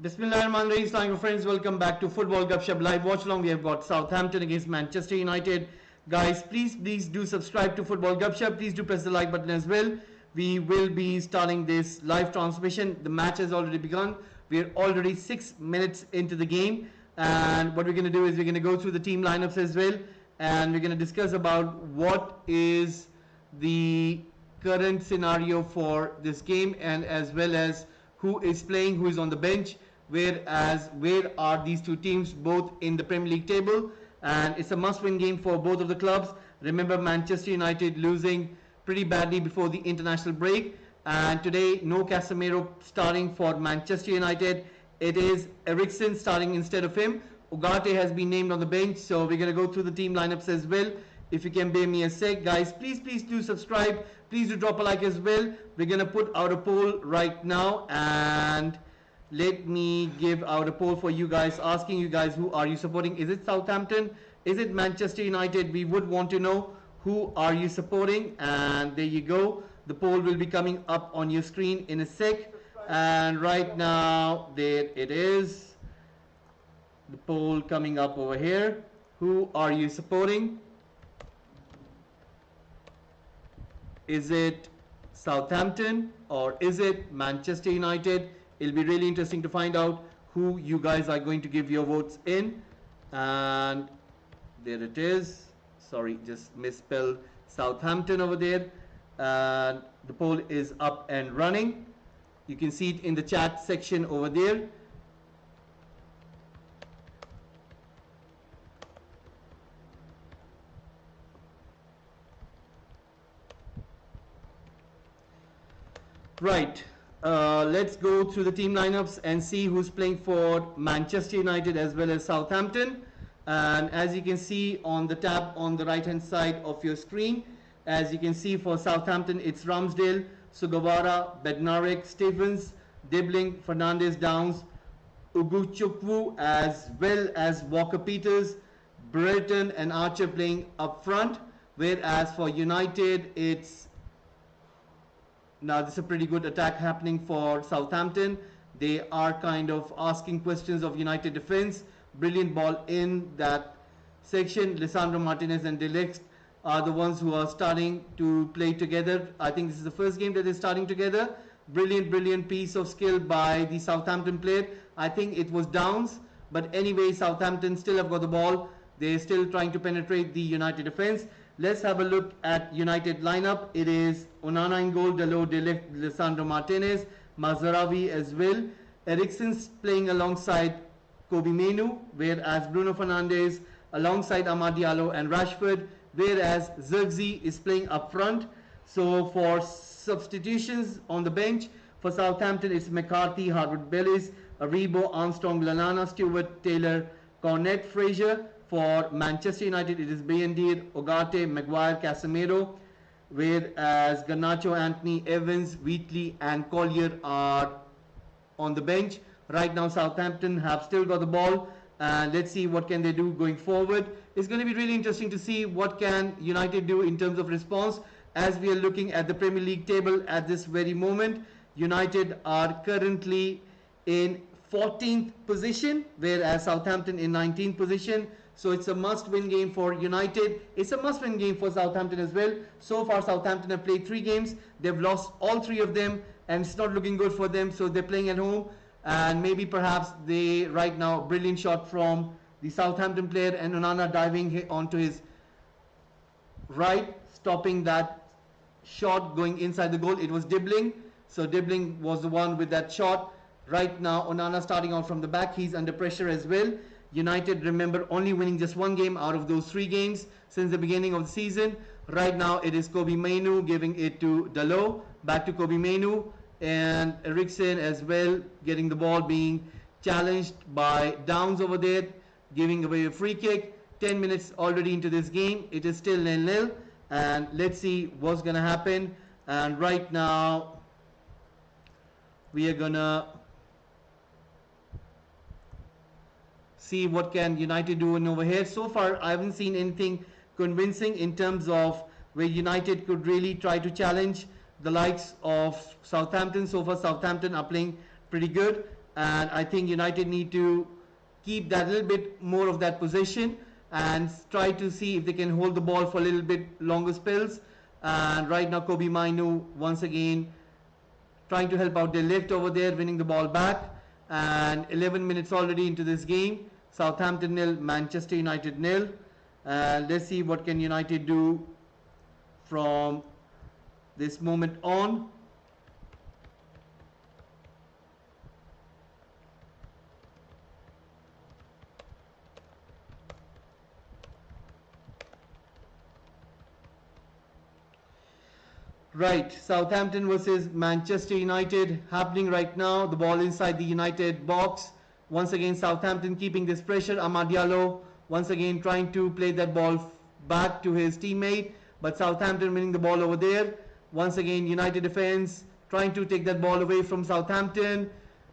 Bismillahirrahmanirrahim. Assalamu friends, welcome back to Football Gupshup Live Watch Along. We have got Southampton against Manchester United. Guys, please do subscribe to Football Gupshup. Please do press the like button as well. We will be starting this live transmission. The match has already begun. We are already 6 minutes into the game, and what we're going to do is we're going to go through the team lineups as well, and we're going to discuss about what is the current scenario for this game, and as well as who is playing, who is on the bench, where are these two teams both in the Premier League table. And it's a must-win game for both of the clubs. Remember, Manchester United losing pretty badly before the international break, and today no Casemiro starting for Manchester United. It is Eriksen starting instead of him. Ugarte has been named on the bench, so we're going to go through the team lineups as well. If you can bear me a sec, guys, please do subscribe. Please do drop a like as well. We're going to put out a poll right now, and let me give out a poll for you guys, asking you guys, who are you supporting? Is it Southampton? Is it Manchester United? We would want to know who are you supporting, and there you go. The poll will be coming up on your screen in a sec, and right now there it is. The poll coming up over here. Who are you supporting? Is it Southampton or is it Manchester United? It'll be really interesting to find out who you guys are going to give your votes in. And there it is. Sorry, just misspelled Southampton over there. And the poll is up and running. You can see it in the chat section over there. Right, let's go through the team lineups and see who's playing for Manchester United as well as Southampton. And as you can see on the tab on the right hand side of your screen, as you can see for Southampton, it's Ramsdale, Sugawara, Bednarek, Stevens, Dibling, Fernandes, Downs, Uguchukwu, as well as Walker-Peters, Brereton and Archer playing up front. Whereas for United, it's now this is a pretty good attack happening for Southampton. They are kind of asking questions of United defense. Brilliant ball in that section. Lisandro Martinez and De Ligt are the ones who are starting to play together. I think this is the first game that they're starting together. Brilliant piece of skill by the Southampton player. I think it was Downs, but anyway, Southampton still have got the ball. They're still trying to penetrate the United defense. Let's have a look at United lineup. It is Onana in goal, Dalot, De Ligt, Lisandro Martinez, Mazraoui as well. Eriksen's playing alongside Kobe Mainoo, whereas Bruno Fernandes alongside Amad Diallo and Rashford, whereas Zirkzee is playing up front. So for substitutions on the bench, for Southampton it's McCarthy, Harwood-Bellis, Aribo, Armstrong, Lallana, Stewart, Taylor, Cornet, Fraser. For Manchester United, it is Bayendir, Ugarte, Maguire, Casemiro, whereas Garnacho, Anthony, Evans, Wheatley and Collier are on the bench. Right now, Southampton have still got the ball, and let's see what can they do going forward. It's going to be really interesting to see what can United do in terms of response, as we are looking at the Premier League table at this very moment. United are currently in 14th position, whereas Southampton in 19th position. So it's a must-win game for United. It's a must-win game for Southampton as well. So far, Southampton have played 3 games. They've lost all 3 of them, and it's not looking good for them. So they're playing at home, and maybe perhaps they right now, brilliant shot from the Southampton player, and Onana diving onto his right, stopping that shot going inside the goal. It was Dibling. So Dibling was the one with that shot. Right now, Onana starting out from the back. He's under pressure as well. United, remember, only winning just 1 game out of those 3 games since the beginning of the season. Right now, it is Kobe Mainoo giving it to Dalot. Back to Kobe Mainoo, and Eriksen as well getting the ball, being challenged by Downs over there, giving away a free kick. 10 minutes already into this game. It is still 0-0, and let's see what's going to happen. And right now, we are going to see what can United do in over here. So far, I haven't seen anything convincing in terms of where United could really try to challenge the likes of Southampton. So far, Southampton are playing pretty good. and I think United need to keep that little bit more of that possession and try to see if they can hold the ball for a little bit longer spells. And right now Kobe Mainu once again trying to help out their left over there, winning the ball back. And 11 minutes already into this game. Southampton nil, Manchester United nil. And let's see what can United do from this moment on. Right, Southampton versus Manchester United happening right now. The ball inside the United box. Once again, Southampton keeping this pressure. Amad Diallo once again trying to play that ball back to his teammate, but Southampton winning the ball over there. Once again, United defense trying to take that ball away from Southampton,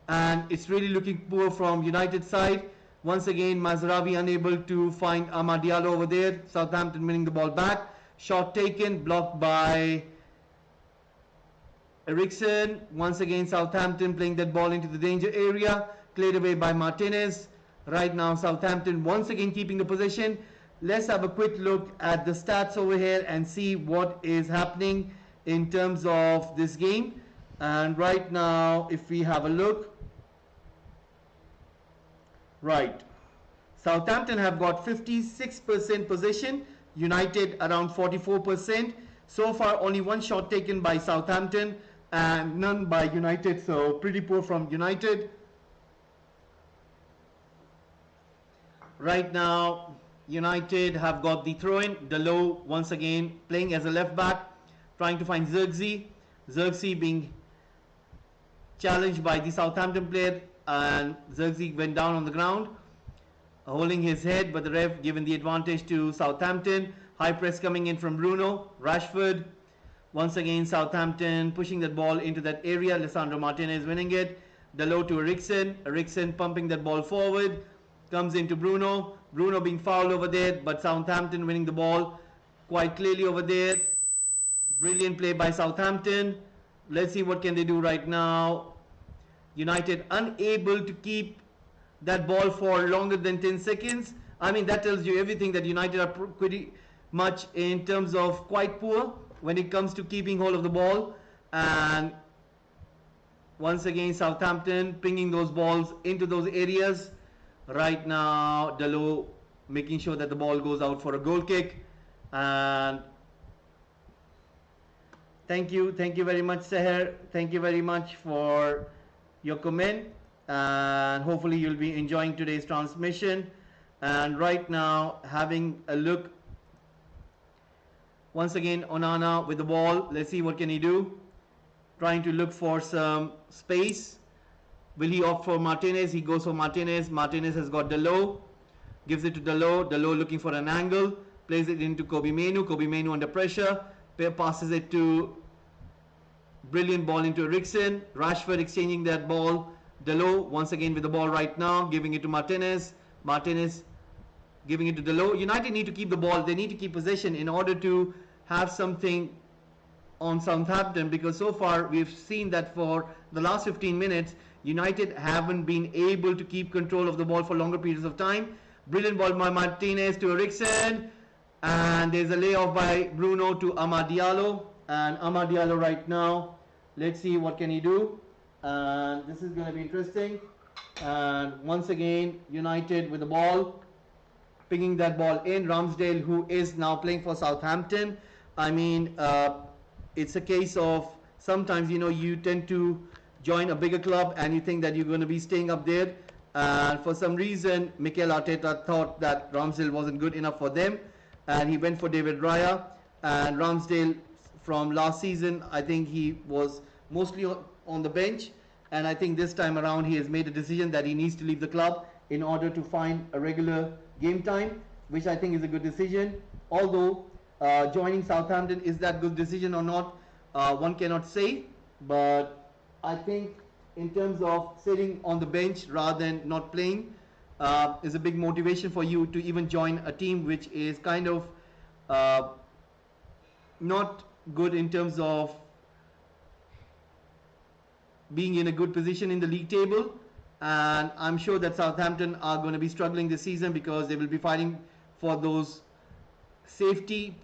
and it's really looking poor from United side. Once again, Mazraoui unable to find Amad Diallo over there. Southampton winning the ball back. Shot taken, blocked by Eriksen. Once again, Southampton playing that ball into the danger area, cleared away by Martinez. Right now, Southampton once again keeping the possession. Let's have a quick look at the stats over here and see what is happening in terms of this game. And right now, if we have a look, right, Southampton have got 56% possession, United around 44%. So far, only one shot taken by Southampton and none by United, so pretty poor from United. Right now, United have got the throw-in. Dalot once again playing as a left back, trying to find Zirkzee. Zirkzee being challenged by the Southampton player, and Zirkzee went down on the ground, holding his head, but the ref given the advantage to Southampton. High press coming in from Bruno. Rashford. Once again, Southampton pushing that ball into that area. Lisandro Martinez winning it. Dalot to Eriksen. Eriksen pumping that ball forward. Comes into Bruno. Bruno being fouled over there, but Southampton winning the ball quite clearly over there. Brilliant play by Southampton. Let's see what can they do right now. United unable to keep that ball for longer than 10 seconds. I mean, that tells you everything, that United are pretty much in terms of quite poor when it comes to keeping hold of the ball. And once again, Southampton pinging those balls into those areas. Right now, Dalot making sure that the ball goes out for a goal kick. And thank you very much, Seher. Thank you very much for your comment, and hopefully you'll be enjoying today's transmission. And right now, having a look once again, Onana with the ball. Let's see what can he do. Trying to look for some space. Will he opt for Martinez? He goes for Martinez. Martinez has got Dalot. Gives it to Dalot. Dalot looking for an angle. Plays it into Kobe Mainu. Kobe Mainu under pressure. Passes it to... Brilliant ball into Eriksen. Rashford exchanging that ball. Dalot once again with the ball right now. Giving it to Martinez. Martinez giving it to Dalot. United need to keep the ball. They need to keep possession in order to have something on Southampton, because so far we've seen that for the last 15 minutes United haven't been able to keep control of the ball for longer periods of time. Brilliant ball by Martinez to Eriksen, and there's a layoff by Bruno to Amad Diallo. And Amad Diallo right now, let's see what can he do, and this is going to be interesting. And once again, United with the ball, picking that ball in. Ramsdale, who is now playing for Southampton. I mean, it's a case of sometimes, you know, you tend to join a bigger club and you think that you're going to be staying up there, and for some reason Mikel Arteta thought that Ramsdale wasn't good enough for them, and he went for David Raya. And Ramsdale from last season, I think he was mostly on the bench, and I think this time around he has made a decision that he needs to leave the club in order to find a regular game time, which I think is a good decision. Although joining Southampton, is that good decision or not, one cannot say, but I think in terms of sitting on the bench rather than not playing is a big motivation for you to even join a team which is kind of not good in terms of being in a good position in the league table. and I'm sure that Southampton are going to be struggling this season because they will be fighting for those safety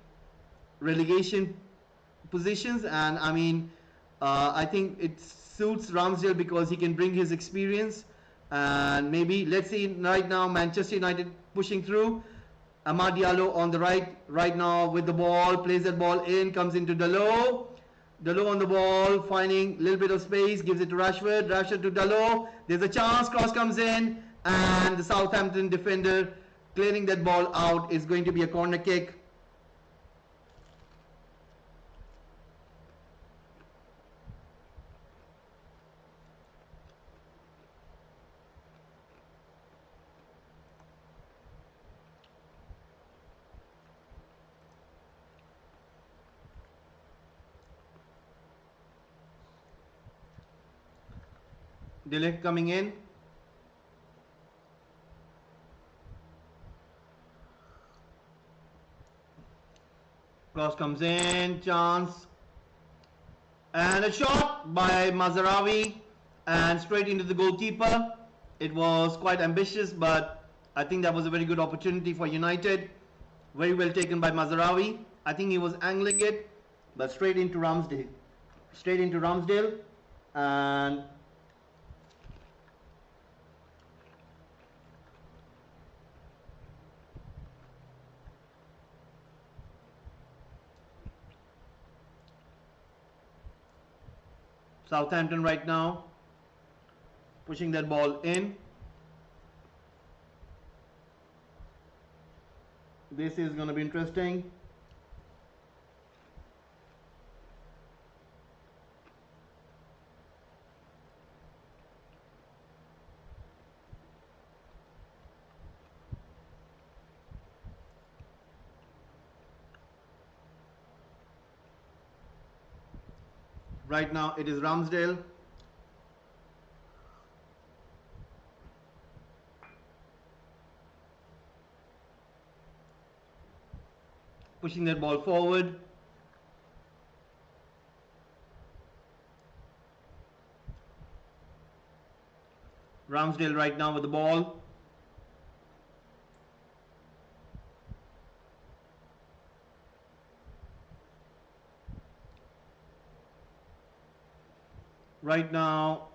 relegation positions. And I mean, I think it suits Ramsdale because he can bring his experience. And maybe let's see right now Manchester United pushing through. Amad Diallo on the right now with the ball, plays that ball in, comes into Dalot. Dalot on the ball, finding a little bit of space, gives it to Rashford. Rashford to Dalot. There's a chance, cross comes in, and the Southampton defender clearing that ball out is going to be a corner kick. De Ligt coming in. Cross comes in, chance. And a shot by Mazraoui and straight into the goalkeeper. It was quite ambitious, but I think that was a very good opportunity for United. Very well taken by Mazraoui. I think he was angling it, but straight into Ramsdale. Straight into Ramsdale. And Southampton right now pushing that ball in. This is going to be interesting. Right now it is Ramsdale. Pushing that ball forward. Ramsdale right now with the ball. Right now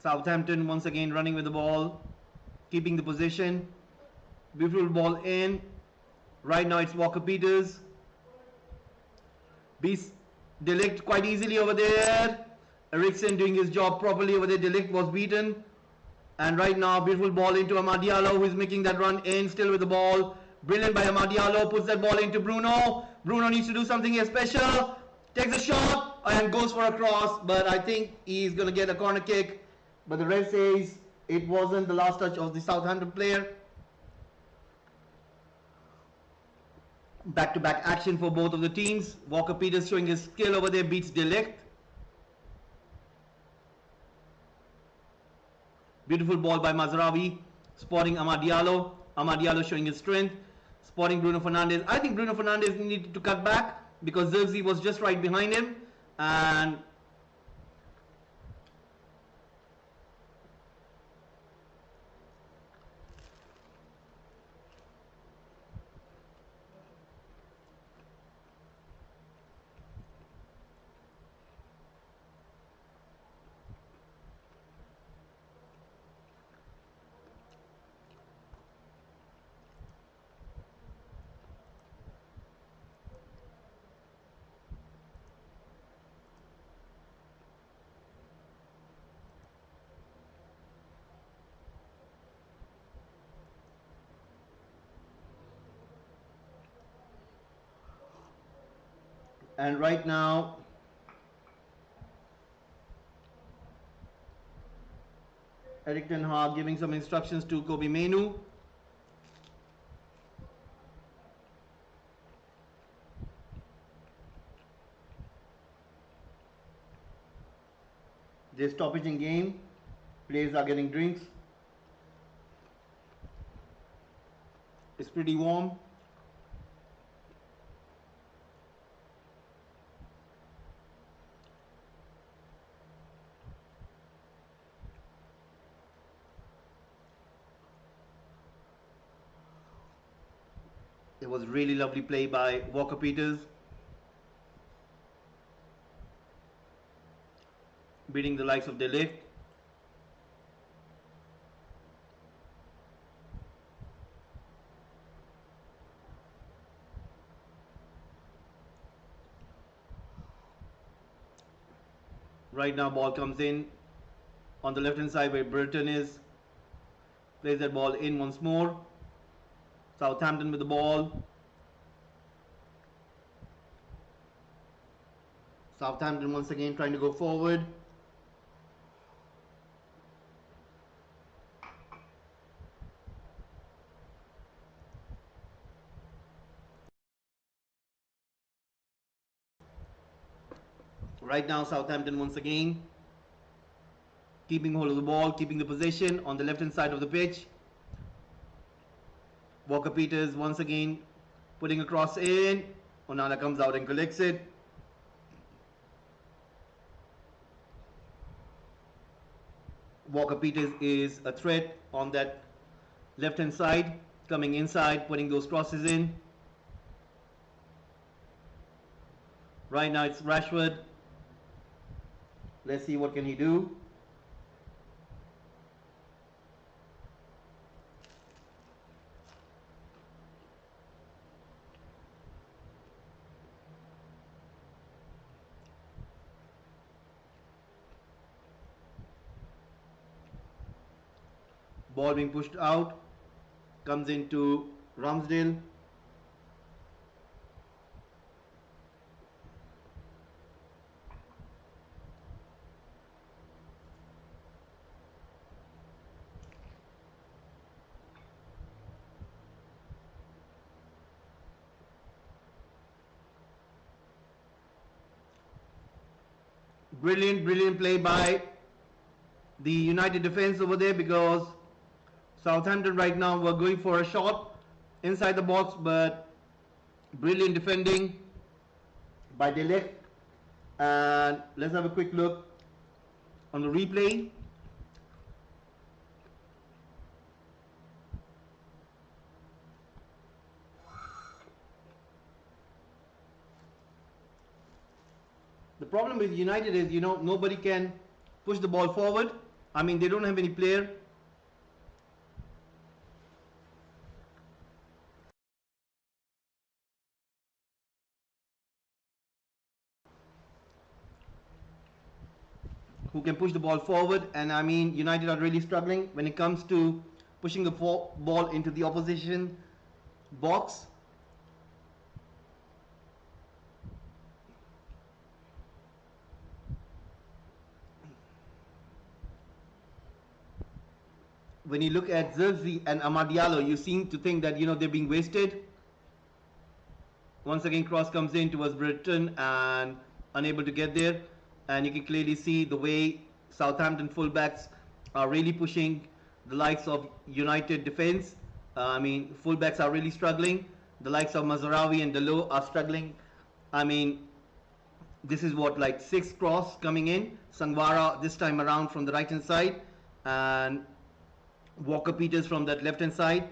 Southampton once again running with the ball, keeping the position. Beautiful ball in. Right now it's Walker Peters. Beats De Ligt quite easily over there. Eriksen doing his job properly over there. De Ligt was beaten. And right now beautiful ball into Amad Diallo, who is making that run in, still with the ball. Brilliant by Amad Diallo. Puts that ball into Bruno. Bruno needs to do something here special. Takes a shot and goes for a cross. But I think he's going to get a corner kick. But the ref says it wasn't the last touch of the Southampton player. Back-to-back action for both of the teams. Walker Peters showing his skill over there, beats De Ligt. Beautiful ball by Mazraoui, spotting Amad Diallo. Amad Diallo showing his strength, spotting Bruno Fernandes. I think Bruno Fernandes needed to cut back because Zirkzee was just right behind him. And right now Erik ten Hag giving some instructions to Kobe Mainoo. There's stoppage in game. Players are getting drinks. It's pretty warm. It was really lovely play by Walker Peters, beating the likes of De Ligt. Right now ball comes in on the left hand side where Burton is. Plays that ball in once more. Southampton with the ball. Southampton once again trying to go forward. Right now Southampton once again keeping hold of the ball, keeping the possession on the left hand side of the pitch. Walker Peters once again putting a cross in. Onana comes out and collects it. Walker Peters is a threat on that left hand side, coming inside, putting those crosses in. Right now it's Rashford. Let's see what can he do. Ball being pushed out, comes into Ramsdale. Brilliant play by the United defense over there, because Southampton right now were going for a shot inside the box, but brilliant defending by De Ligt. And let's have a quick look on the replay. The problem with United is, nobody can push the ball forward. I mean, they don't have any player who can push the ball forward, and I mean United are really struggling when it comes to pushing the ball into the opposition box. When you look at Zirkzee and Amad Diallo, you seem to think that they're being wasted. Once again cross comes in towards Britain and unable to get there, and you can clearly see the way Southampton fullbacks are really pushing the likes of United defense. I mean, fullbacks are really struggling. The likes of Mazraoui and Dalot are struggling. I mean, this is what, like 6 cross coming in. Sangwara this time around from the right hand side, and Walker Peters from that left hand side.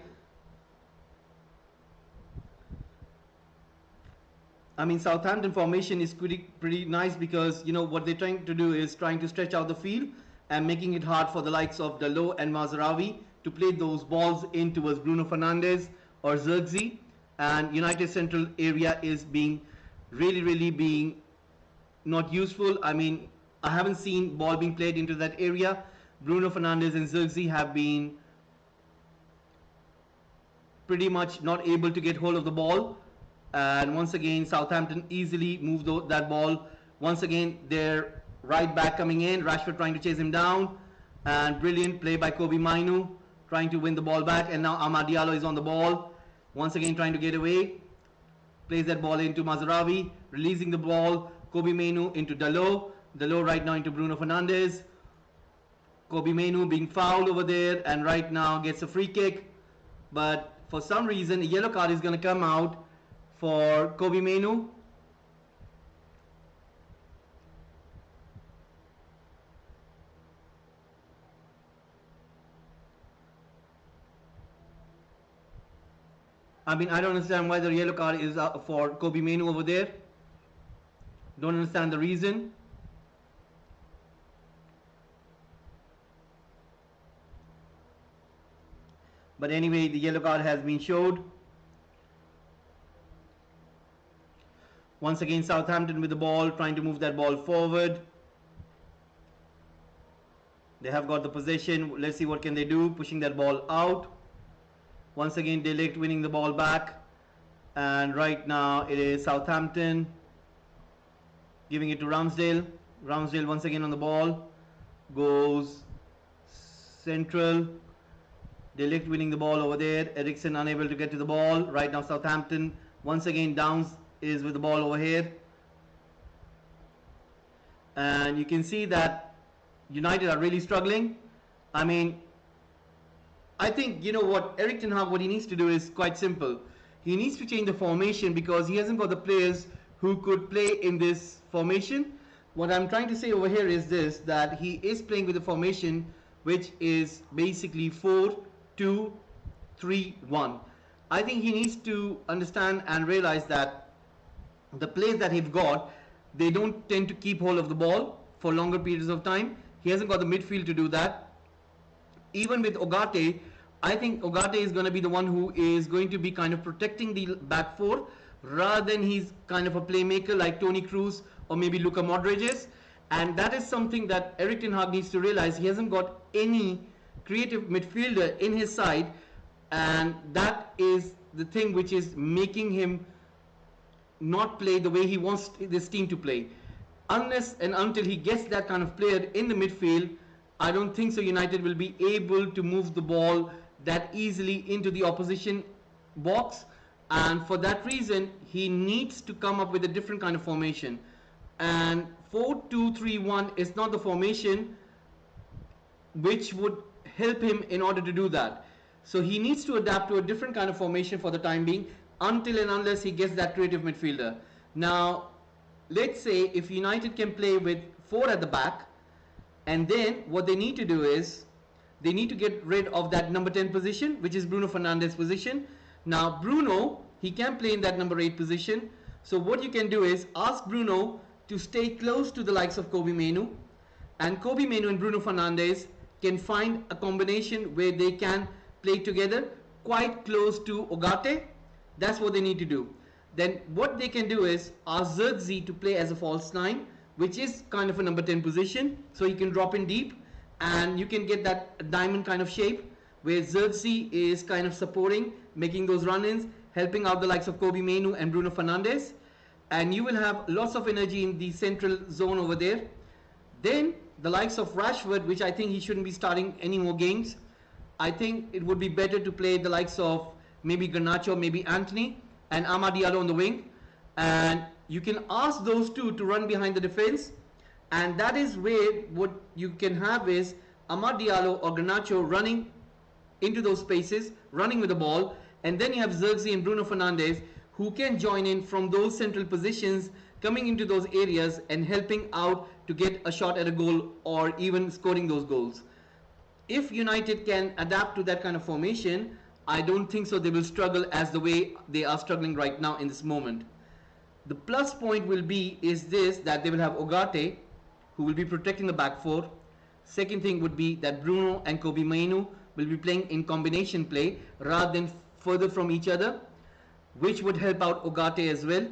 I mean, Southampton formation is pretty nice, because what they're trying to do is trying to stretch out the field and making it hard for the likes of Dalot and Mazraoui to play those balls in towards Bruno Fernandes or Zirkzee. And United central area is being really being not useful. I mean, I haven't seen ball being played into that area. Bruno Fernandes and Zirkzee have been pretty much not able to get hold of the ball. And once again Southampton easily moved that ball. Once again their right back coming in, Rashford trying to chase him down, and brilliant play by Kobe Mainu trying to win the ball back. And now Amad Diallo is on the ball, once again trying to get away, plays that ball into Mazraoui, releasing the ball. Kobe Mainu into Dalot right now into Bruno Fernandes. Kobe Mainu being fouled over there, and right now gets a free kick, but for some reason a yellow card is going to come out for Kobe Mainu. I mean, I don't understand why the yellow card is for Kobe Mainoo over there. Don't understand the reason. But anyway, the yellow card has been showed. Once again, Southampton with the ball, trying to move that ball forward. They have got the possession. Let's see what can they do. Pushing that ball out. Once again, De Ligt winning the ball back. And right now, it is Southampton giving it to Ramsdale. Ramsdale once again on the ball. Goes central. De Ligt winning the ball over there. Eriksen unable to get to the ball. Right now, Southampton once again Downs is with the ball over here. And you can see that United are really struggling. I mean, I think, you know what, Erik ten Hag, what he needs to do is quite simple. He needs to change the formation because he hasn't got the players who could play in this formation. What I'm trying to say over here is this, that he is playing with a formation which is basically 4-2-3-1. I think he needs to understand and realize that the players that he's got, they don't tend to keep hold of the ball for longer periods of time. He hasn't got the midfield to do that. Even with Ugarte, I think Ugarte is going to be the one who is going to be kind of protecting the back four rather than he's kind of a playmaker like Toni Kroos or maybe Luka Modric is. And that is something that Erik ten Hag needs to realize. He hasn't got any creative midfielder in his side, and that is the thing which is making him not play the way he wants this team to play. Unless and until he gets that kind of player in the midfield, I don't think so United will be able to move the ball that easily into the opposition box. And for that reason, he needs to come up with a different kind of formation. And 4-2-3-1 is not the formation which would help him in order to do that. So he needs to adapt to a different kind of formation for the time being until and unless he gets that creative midfielder. Now, let's say if United can play with 4 at the back, and then what they need to do is they need to get rid of that number 10 position, which is Bruno Fernandes' position. Now, Bruno, he can play in that number 8 position. So what you can do is ask Bruno to stay close to the likes of Kobe Mainoo, and Kobe Mainoo and Bruno Fernandes can find a combination where they can play together quite close to Ugarte. That's what they need to do. Then what they can do is ask Zirkzee to play as a false 9, which is kind of a number 10 position, so he can drop in deep and you can get that diamond kind of shape where Zirkzee is kind of supporting, making those run-ins, helping out the likes of Kobe Mainoo and Bruno Fernandes, and you will have lots of energy in the central zone over there. Then the likes of Rashford, which I think he shouldn't be starting any more games. I think it would be better to play the likes of maybe Garnacho, maybe Anthony, and Amad Diallo on the wing. And you can ask those two to run behind the defense. And that is where what you can have is Amad Diallo or Garnacho running into those spaces, running with the ball. And then you have Zirkzee and Bruno Fernandes who can join in from those central positions, coming into those areas and helping out to get a shot at a goal or even scoring those goals. If United can adapt to that kind of formation, I don't think so they will struggle as the way they are struggling right now in this moment. The plus point will be is this, that they will have Ugarte who will be protecting the back four. Second thing would be that Bruno and Kobe Mainoo will be playing in combination play rather than further from each other, which would help out Ugarte as well.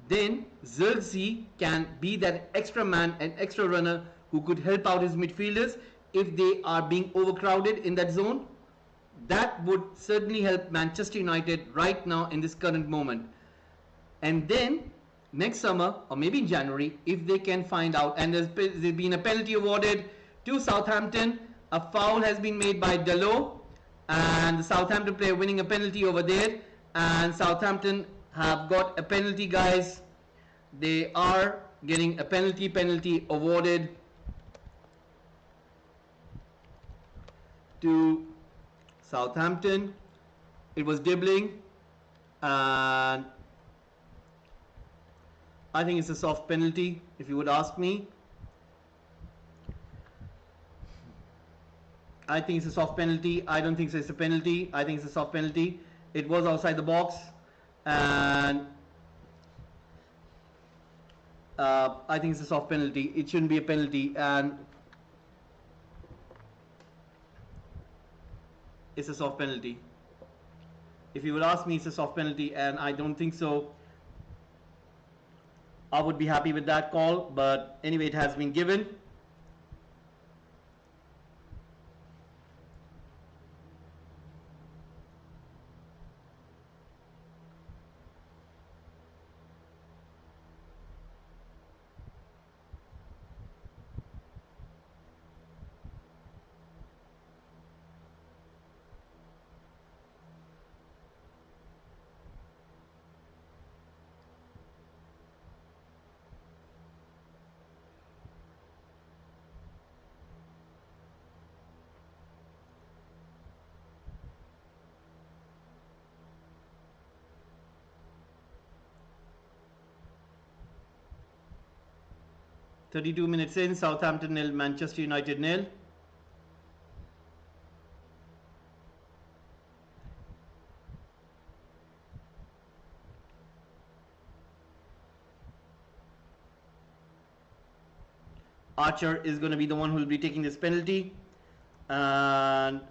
Then Zirkzee can be that extra man and extra runner who could help out his midfielders if they are being overcrowded in that zone. That would certainly help Manchester United right now in this current moment. And then next summer or maybe in January, if they can find out, and there's been a penalty awarded to Southampton, a foul has been made by Dalot, and the Southampton player winning a penalty over there, and Southampton have got a penalty, guys. They are getting a penalty awarded to Southampton. It was dribbling, and I think it's a soft penalty if you would ask me. I think it's a soft penalty. I don't think so it's a penalty. I think it's a soft penalty. It was outside the box, and I think it's a soft penalty. It shouldn't be a penalty, and it's a soft penalty. If you would ask me, it's a soft penalty, and I don't think so. I would be happy with that call, but anyway, it has been given. "32 minutes in, Southampton nil, Manchester United nil." Archer is going to be the one who will be taking this penalty, and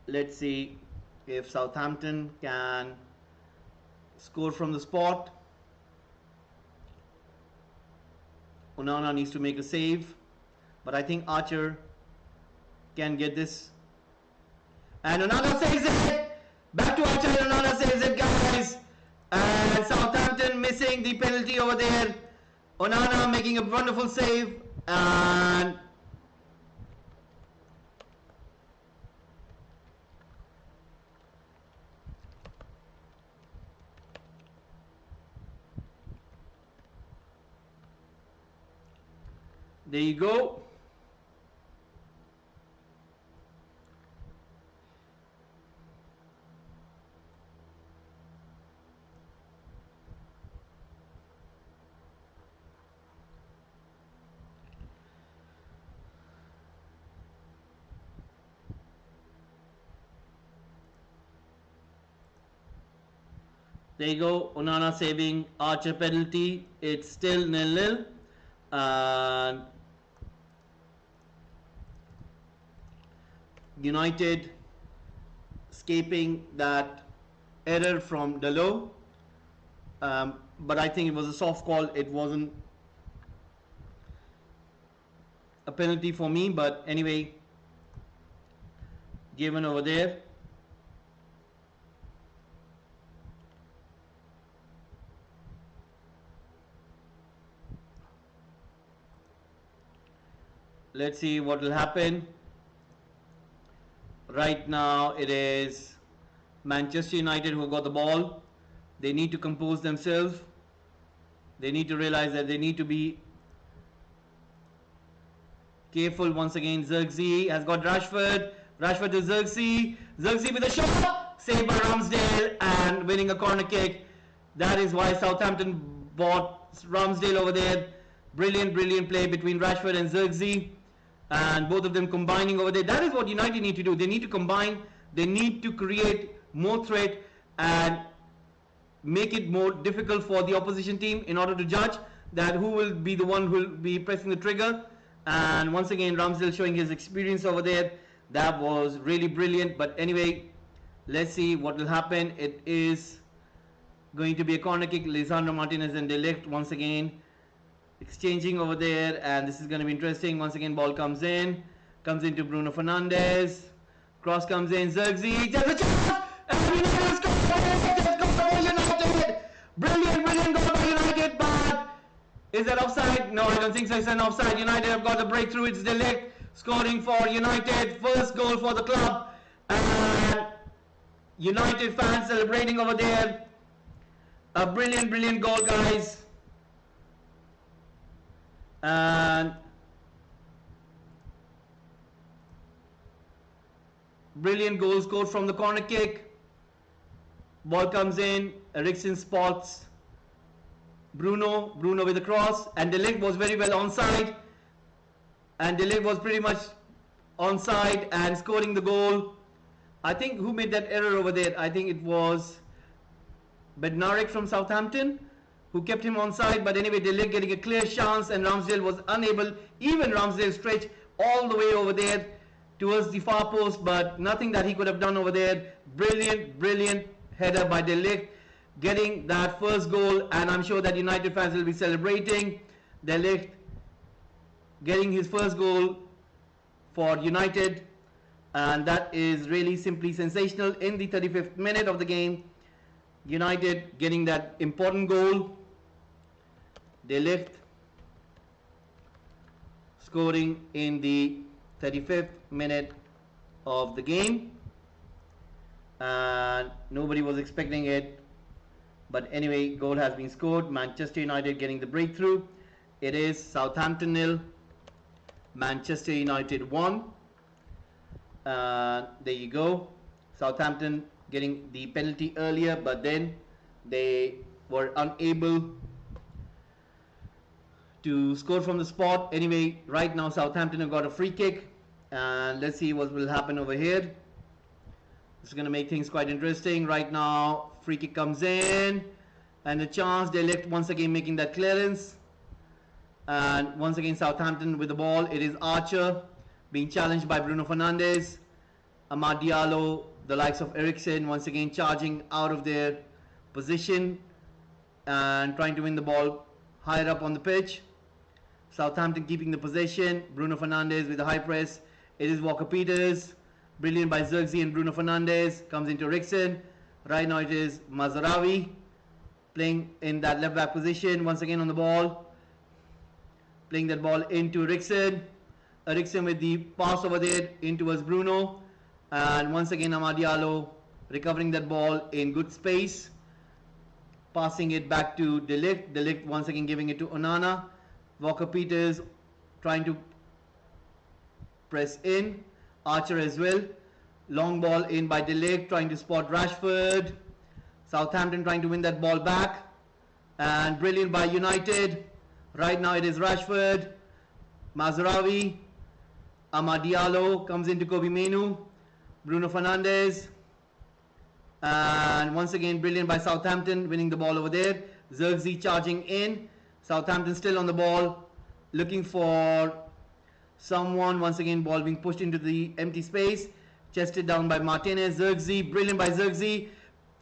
let's see if Southampton can score from the spot. Onana needs to make a save, but I think Archer can get this, and Onana saves it. Back to Archer, and Onana saves it, guys. And Southampton missing the penalty over there. Onana making a wonderful save, and there you go. There you go, Onana saving Archer penalty. It's still 0-0. And United escaping that error from Delo. But I think it was a soft call. It wasn't a penalty for me, but anyway, given over there. Let's see what will happen. Right now it is Manchester United who got the ball. They need to compose themselves. They need to realize that they need to be careful. Once again, Xerxes has got Rashford. Rashford to Xerxes. Xerxes with a shot. Saved by Ramsdale and winning a corner kick. That is why Southampton bought Ramsdale over there. Brilliant, brilliant play between Rashford and Xerxes. And both of them combining over there. That is what United need to do. They need to combine. They need to create more threat and make it more difficult for the opposition team in order to judge that who will be the one who will be pressing the trigger. And once again, Ramsdale showing his experience over there. That was really brilliant. But anyway, let's see what will happen. It is going to be a corner kick. Lisandro Martinez and De Ligt once again exchanging over there, and this is going to be interesting. Once again, ball comes into Bruno Fernandes, cross comes in, Xerxes, there's a chance, and United scores, United, brilliant goal by United, but is that offside? No, I don't think so. It's an offside. United have got the breakthrough. It's De Ligt scoring for United, first goal for the club, and United fans celebrating over there. A brilliant goal, guys. And brilliant goal scored from the corner kick. Ball comes in, Eriksen spots Bruno with the cross, and De Ligt was very well onside, and De Ligt was pretty much onside and scoring the goal. I think who made that error over there? I think it was Bednarek from Southampton who kept him on side. But anyway, De Ligt getting a clear chance, and Ramsdale was unable. Even Ramsdale stretched all the way over there towards the far post, but nothing that he could have done over there. Brilliant header by De Ligt, getting that first goal, and I'm sure that United fans will be celebrating. De Ligt getting his first goal for United, and that is really simply sensational. In the 35th minute of the game, United getting that important goal. De Ligt scoring in the 35th minute of the game, and nobody was expecting it, but anyway, goal has been scored. Manchester United getting the breakthrough. It is Southampton 0, Manchester United 1. There you go. Southampton getting the penalty earlier, but then they were unable to score from the spot. Anyway, right now Southampton have got a free kick, and let's see what will happen over here. It's going to make things quite interesting. Right now, free kick comes in, and the chance. De Ligt once again making that clearance, and once again Southampton with the ball. It is Archer being challenged by Bruno Fernandes. Amad Diallo, the likes of Eriksen, once again charging out of their position and trying to win the ball higher up on the pitch. Southampton keeping the possession. Bruno Fernandes with a high press. It is Walker-Peters. Brilliant by Zirkzee and Bruno Fernandes. Comes into Eriksen. Right now it is Mazraoui playing in that left back position. Once again on the ball. Playing that ball into Eriksen. Eriksen with the pass over there in towards Bruno. And once again Amad Diallo recovering that ball in good space. Passing it back to De Ligt. De Ligt once again giving it to Onana. Walker-Peters trying to press in. Archer as well. Long ball in by De Ligt, trying to spot Rashford. Southampton trying to win that ball back. And brilliant by United. Right now it is Rashford. Mazraoui. Amad Diallo comes into Kobe Mainoo. Bruno Fernandes. And once again brilliant by Southampton, winning the ball over there. Zirkzee charging in. Southampton still on the ball, looking for someone. Once again ball being pushed into the empty space, chested down by Martinez. Zirkzee, brilliant by Zirkzee,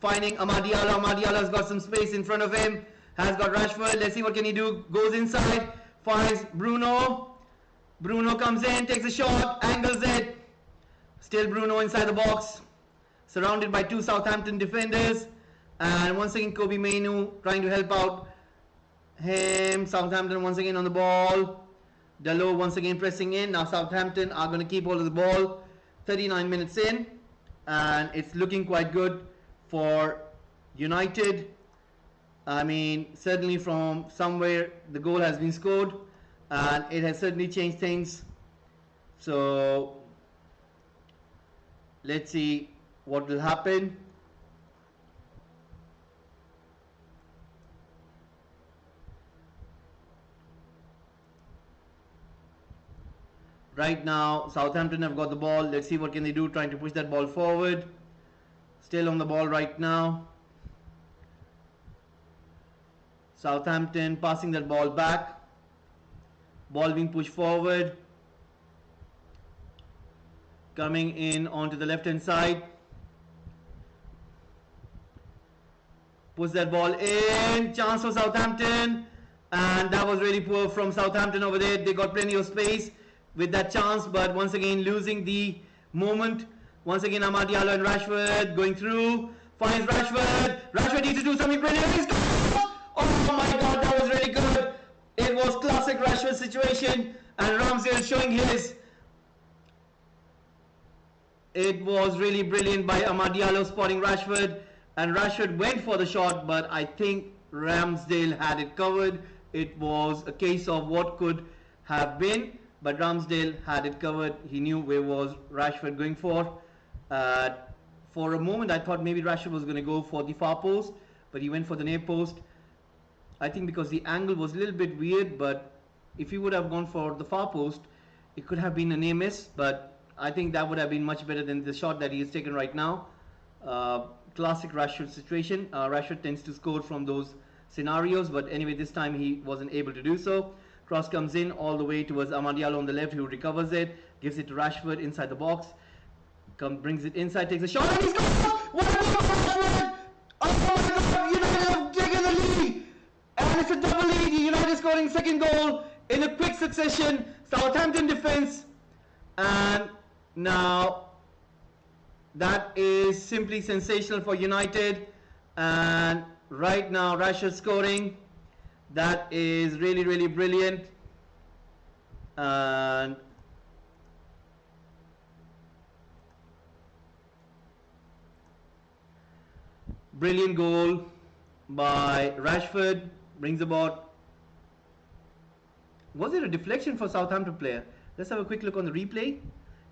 finding Amad Diallo. Amad Diallo has got some space in front of him, has got Rashford. Let's see what can he do. Goes inside, finds Bruno. Bruno comes in, takes a shot, angles it. Still Bruno inside the box, surrounded by two Southampton defenders, and once again Kobe Mainoo trying to help out him. Southampton once again on the ball. Dalot once again pressing in. Now Southampton are going to keep hold of the ball. 39 minutes in, and it's looking quite good for United. I mean, certainly from somewhere the goal has been scored, and it has certainly changed things. So let's see what will happen. Right now Southampton have got the ball. Let's see what can they do, trying to push that ball forward. Still on the ball right now. Southampton passing that ball back. Ball being pushed forward. Coming in onto the left hand side. Push that ball in. Chance for Southampton. And that was really poor from Southampton over there. They got plenty of space with that chance, but once again losing the moment. Once again Amad Diallo and Rashford going through. Finds Rashford. Rashford needs to do something brilliant. He's got... Oh my god, that was really good. It was classic Rashford situation, and Ramsdale showing his. It was really brilliant by Amad Diallo spotting Rashford, and Rashford went for the shot, but I think Ramsdale had it covered. It was a case of what could have been, but Ramsdale had it covered. He knew where was Rashford going for. For a moment I thought maybe Rashford was going to go for the far post, but he went for the near post. I think because the angle was a little bit weird, but if he would have gone for the far post, it could have been a near miss. But I think that would have been much better than the shot that he has taken right now. Classic Rashford situation. Rashford tends to score from those scenarios, but anyway, this time he wasn't able to do so. Cross comes in all the way towards Amad Diallo on the left, who recovers it, gives it to Rashford inside the box, brings it inside, takes a shot, and he's gone! What a goal for Rashford! Oh my God! United have taken the lead, and it's a double lead. United scoring second goal in a quick succession. Southampton defense, and now that is simply sensational for United. And right now Rashford scoring, that is really, really brilliant. And brilliant goal by Rashford, brings about. Was it a deflection for Southampton player? Let's have a quick look on the replay.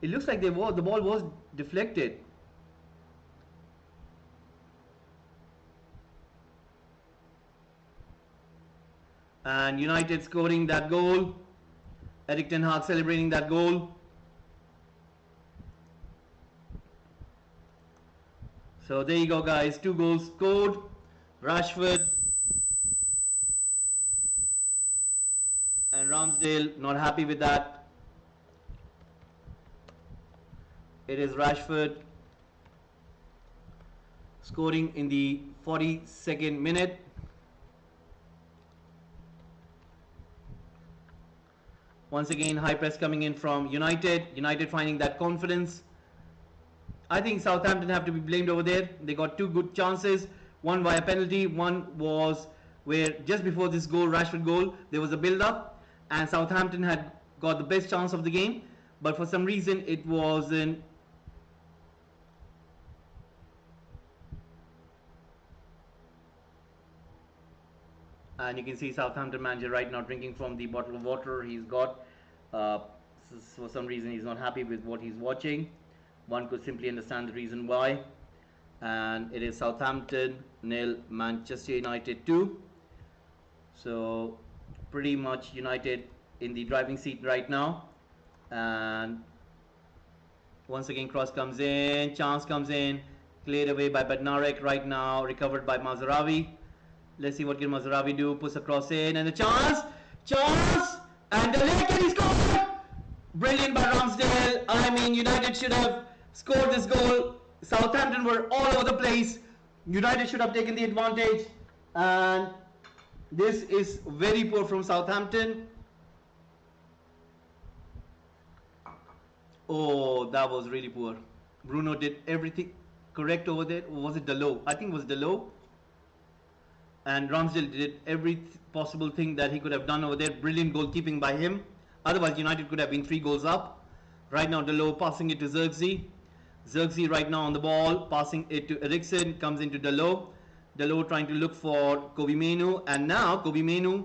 It looks like the ball was deflected. And United scoring that goal. Erik ten Hag celebrating that goal. So there you go, guys. 2 goals scored. Rashford and Ramsdale not happy with that. It is Rashford scoring in the 42nd minute. Once again, high press coming in from United. United finding that confidence. I think Southampton have to be blamed over there. They got 2 good chances. One via penalty. One was where just before this goal, Rashford goal, there was a build-up, and Southampton had got the best chance of the game. But for some reason, it wasn't. And you can see Southampton manager right now drinking from the bottle of water he's got. For some reason he's not happy with what he's watching. One could simply understand the reason why. And it is Southampton 0, Manchester United 2. So pretty much United in the driving seat right now. And once again cross comes in, chance comes in, cleared away by Bednarek right now, recovered by Mazraoui. Let's see what can Mazraoui do. Puts a cross in, and a chance, and the leg, and he scored. Brilliant by Ramsdale. I mean, United should have scored this goal. Southampton were all over the place. United should have taken the advantage, and this is very poor from Southampton. Oh, that was really poor. Bruno did everything correct over there. Or was it Dalot? I think it was Dalot. And Ramsdale did every possible thing that he could have done over there. Brilliant goalkeeping by him. Otherwise, United could have been 3 goals up. Right now, Dalot passing it to Zirkzee. Zirkzee right now on the ball, passing it to Eriksen. Comes into Dalot. Dalot trying to look for Kobe Mainoo. And now, Kobe Mainoo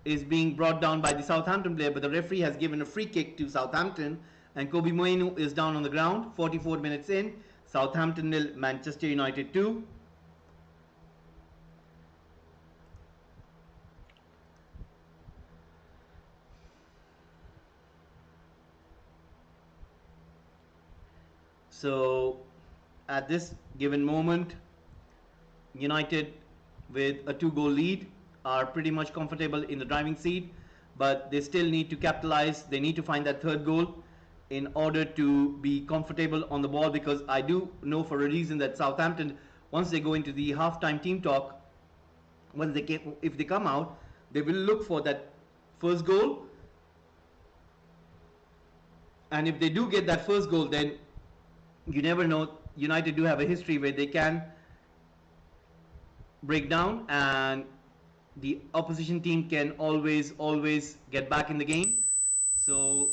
is being brought down by the Southampton player. But the referee has given a free kick to Southampton. And Kobe Mainoo is down on the ground. 44 minutes in. Southampton 0, Manchester United 2. So at this given moment, United with a 2-goal lead are pretty much comfortable in the driving seat, but they still need to capitalize. They need to find that 3rd goal in order to be comfortable on the ball, because I do know for a reason that Southampton, once they go into the halftime team talk, if they come out, they will look for that 1st goal, and if they do get that 1st goal, then you never know. United do have a history where they can break down, and the opposition team can always get back in the game. So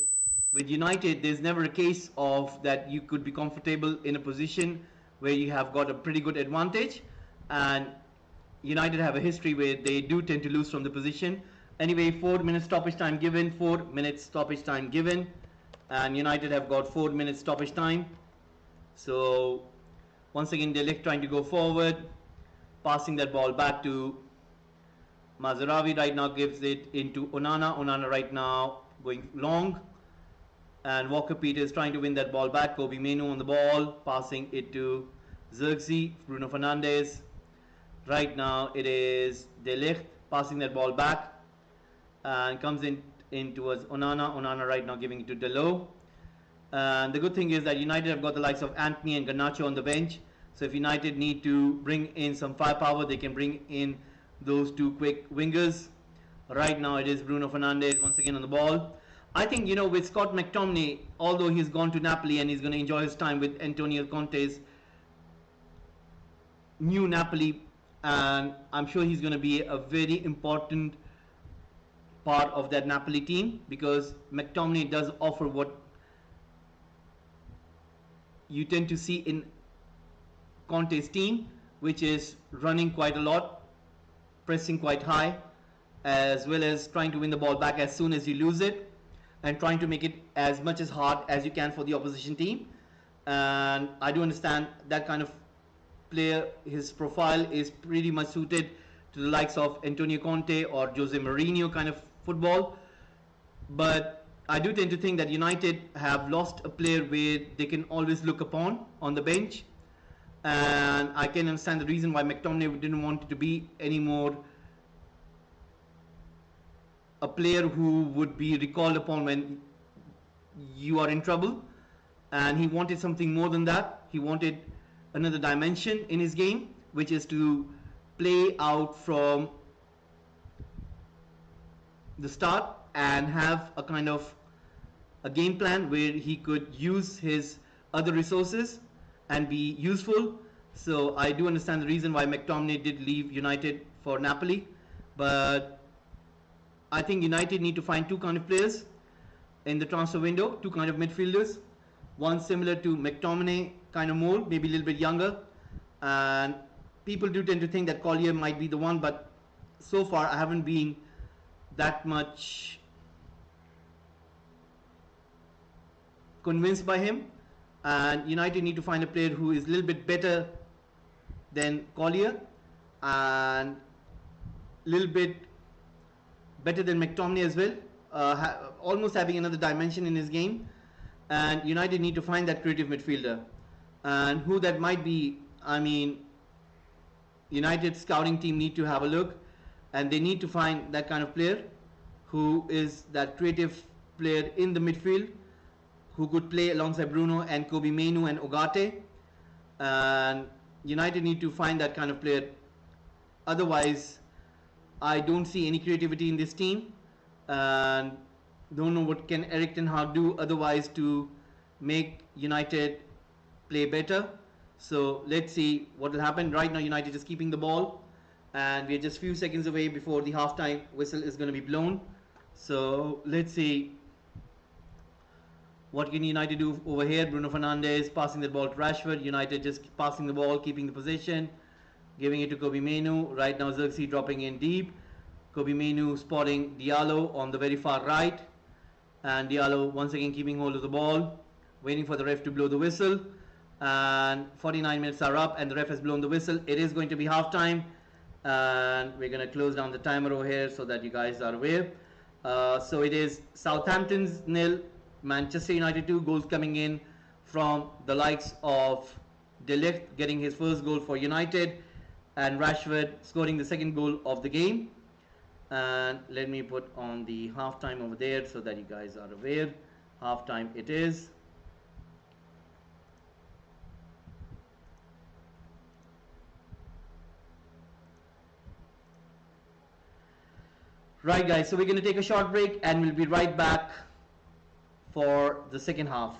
with United, there's never a case of that you could be comfortable in a position where you have got a pretty good advantage, and United have a history where they do tend to lose from the position. Anyway, 4 minutes stoppage time given, 4 minutes stoppage time given, and United have got 4 minutes stoppage time. So once again, De Ligt trying to go forward, passing that ball back to Mazraoui. Right now gives it into Onana. Onana right now going long. and Walker Peters trying to win that ball back. Kobe Menu on the ball, passing it to Xerxes, Bruno Fernandes. Right now it is De Ligt passing that ball back and comes in towards Onana. Onana right now giving it to Delo. And the good thing is that United have got the likes of Anthony and Garnacho on the bench. So if United need to bring in some firepower, they can bring in those two quick wingers. Right now it is Bruno Fernandes once again on the ball. I think, with Scott McTominay, although he's gone to Napoli and he's going to enjoy his time with Antonio Conte's new Napoli, and I'm sure he's going to be a very important part of that Napoli team, because McTominay does offer what you tend to see in Conte's team, which is running quite a lot, pressing quite high, as well as trying to win the ball back as soon as you lose it, and trying to make it as much as hard as you can for the opposition team. And I do understand that kind of player, his profile is pretty much suited to the likes of Antonio Conte or Jose Mourinho kind of football. But I do tend to think that United have lost a player where they can always look upon on the bench, and I can understand the reason why McTominay didn't want to be anymore a player who would be recalled upon when you are in trouble, and he wanted something more than that. He wanted another dimension in his game, which is to play out from the start and have a kind of a game plan where he could use his other resources and be useful. So I do understand the reason why McTominay did leave United for Napoli, but I think United need to find two kind of players in the transfer window, two kind of midfielders, one similar to McTominay kind of mold, maybe a little bit younger, and people do tend to think that Collier might be the one, but so far I haven't been that much convinced by him, and United need to find a player who is a little bit better than Collier and a little bit better than McTominay as well, almost having another dimension in his game. And United need to find that creative midfielder, and who that might be. I mean, United scouting team need to have a look, and they need to find that kind of player who is that creative player in the midfield, who could play alongside Bruno and Kobe Menu and Ogate. And United need to find that kind of player. Otherwise, I don't see any creativity in this team, and don't know what can Erik ten Hag do otherwise to make United play better. So let's see what will happen. Right now United is keeping the ball, and we're just few seconds away before the halftime whistle is going to be blown. So let's see what can United do over here. Bruno Fernandes passing the ball to Rashford. United just passing the ball, keeping the possession, giving it to Kobe Menu. Right now Xerxes dropping in deep. Kobe Menu spotting Diallo on the very far right, and Diallo once again keeping hold of the ball, waiting for the ref to blow the whistle. And 49 minutes are up and the ref has blown the whistle. It is going to be half time, and we're going to close down the timer over here so that you guys are aware. So it is Southampton's nil, Manchester United 2. Goals coming in from the likes of De Ligt getting his first goal for United, and Rashford scoring the second goal of the game. And let me put on the half time over there so that you guys are aware. Half time it is. Right guys, so we're going to take a short break and we'll be right back for the second half.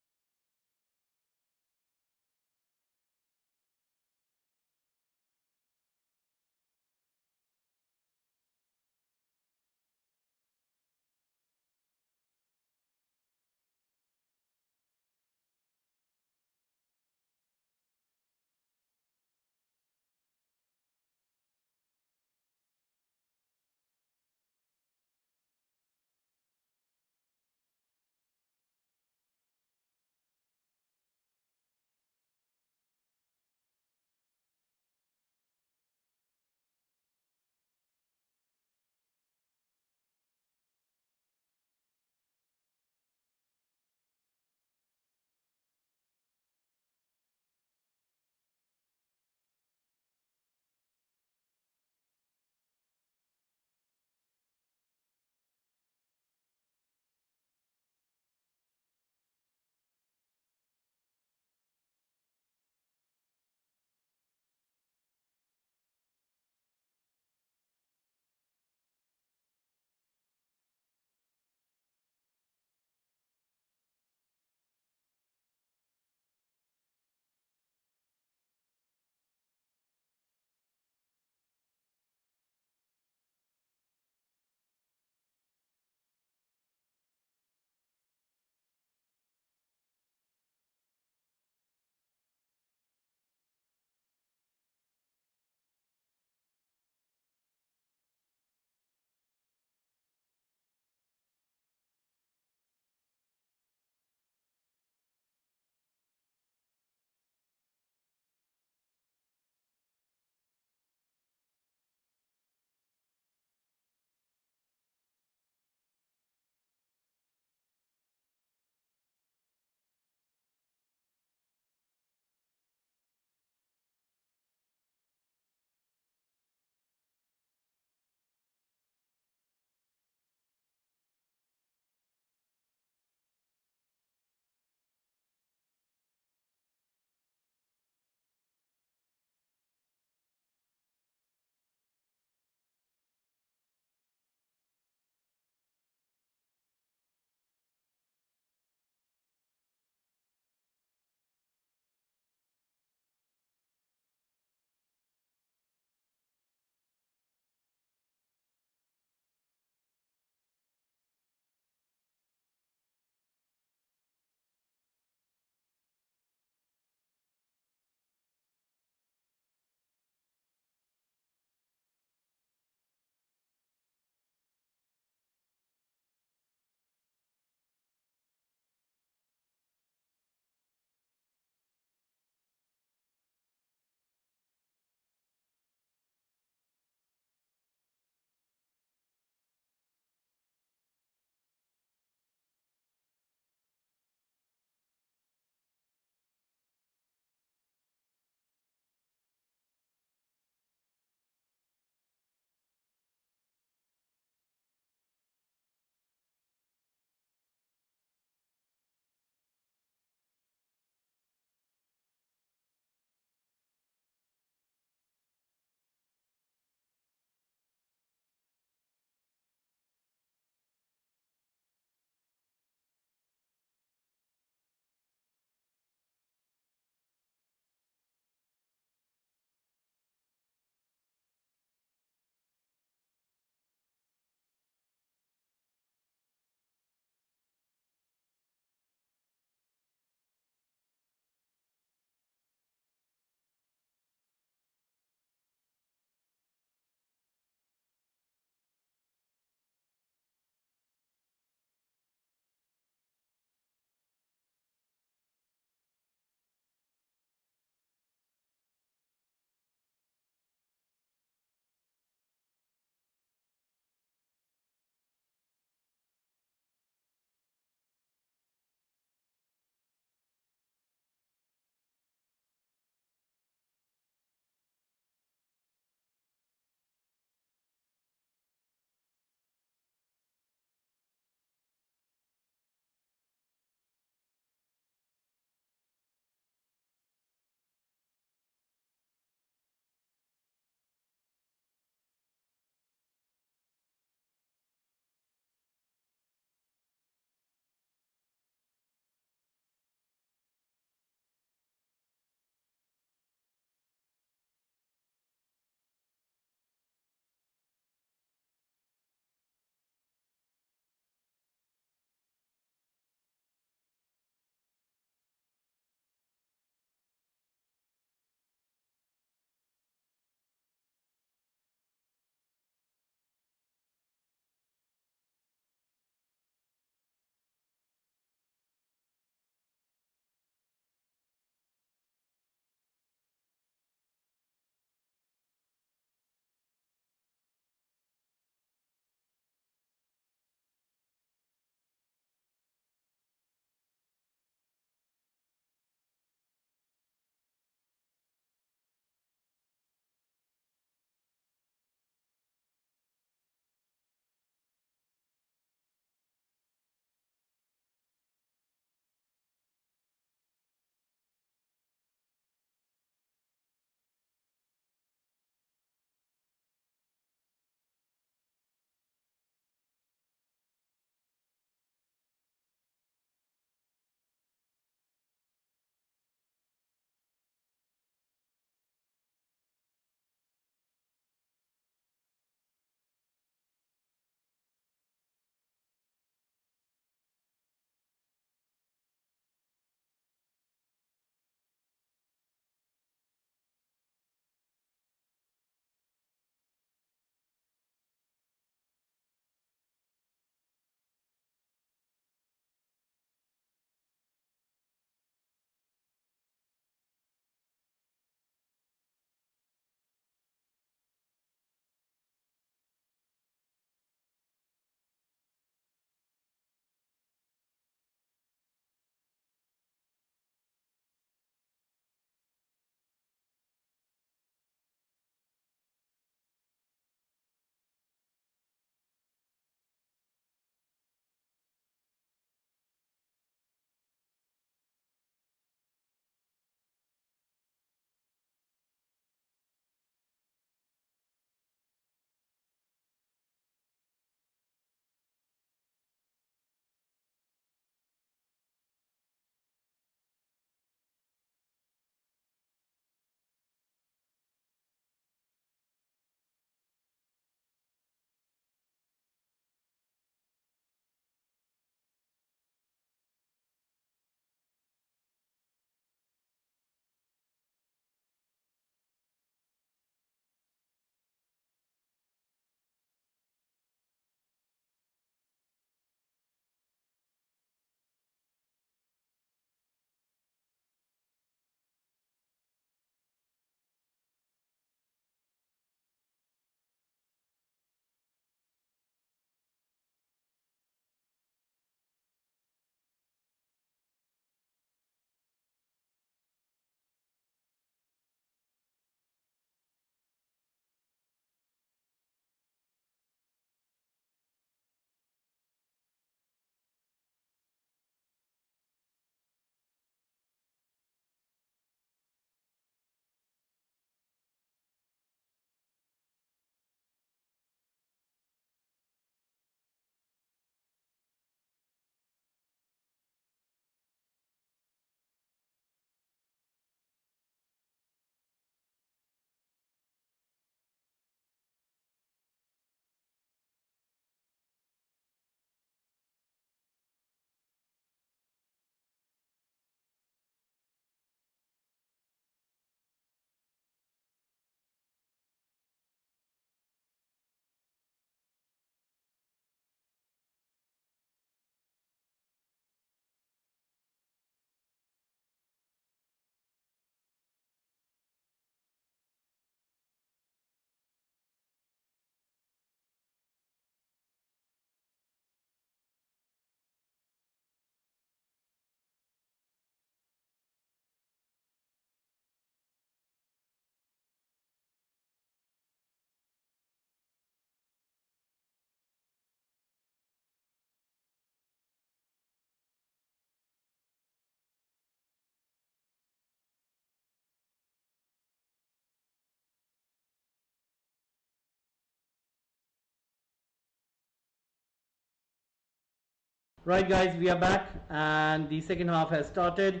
Right guys, we are back and the second half has started.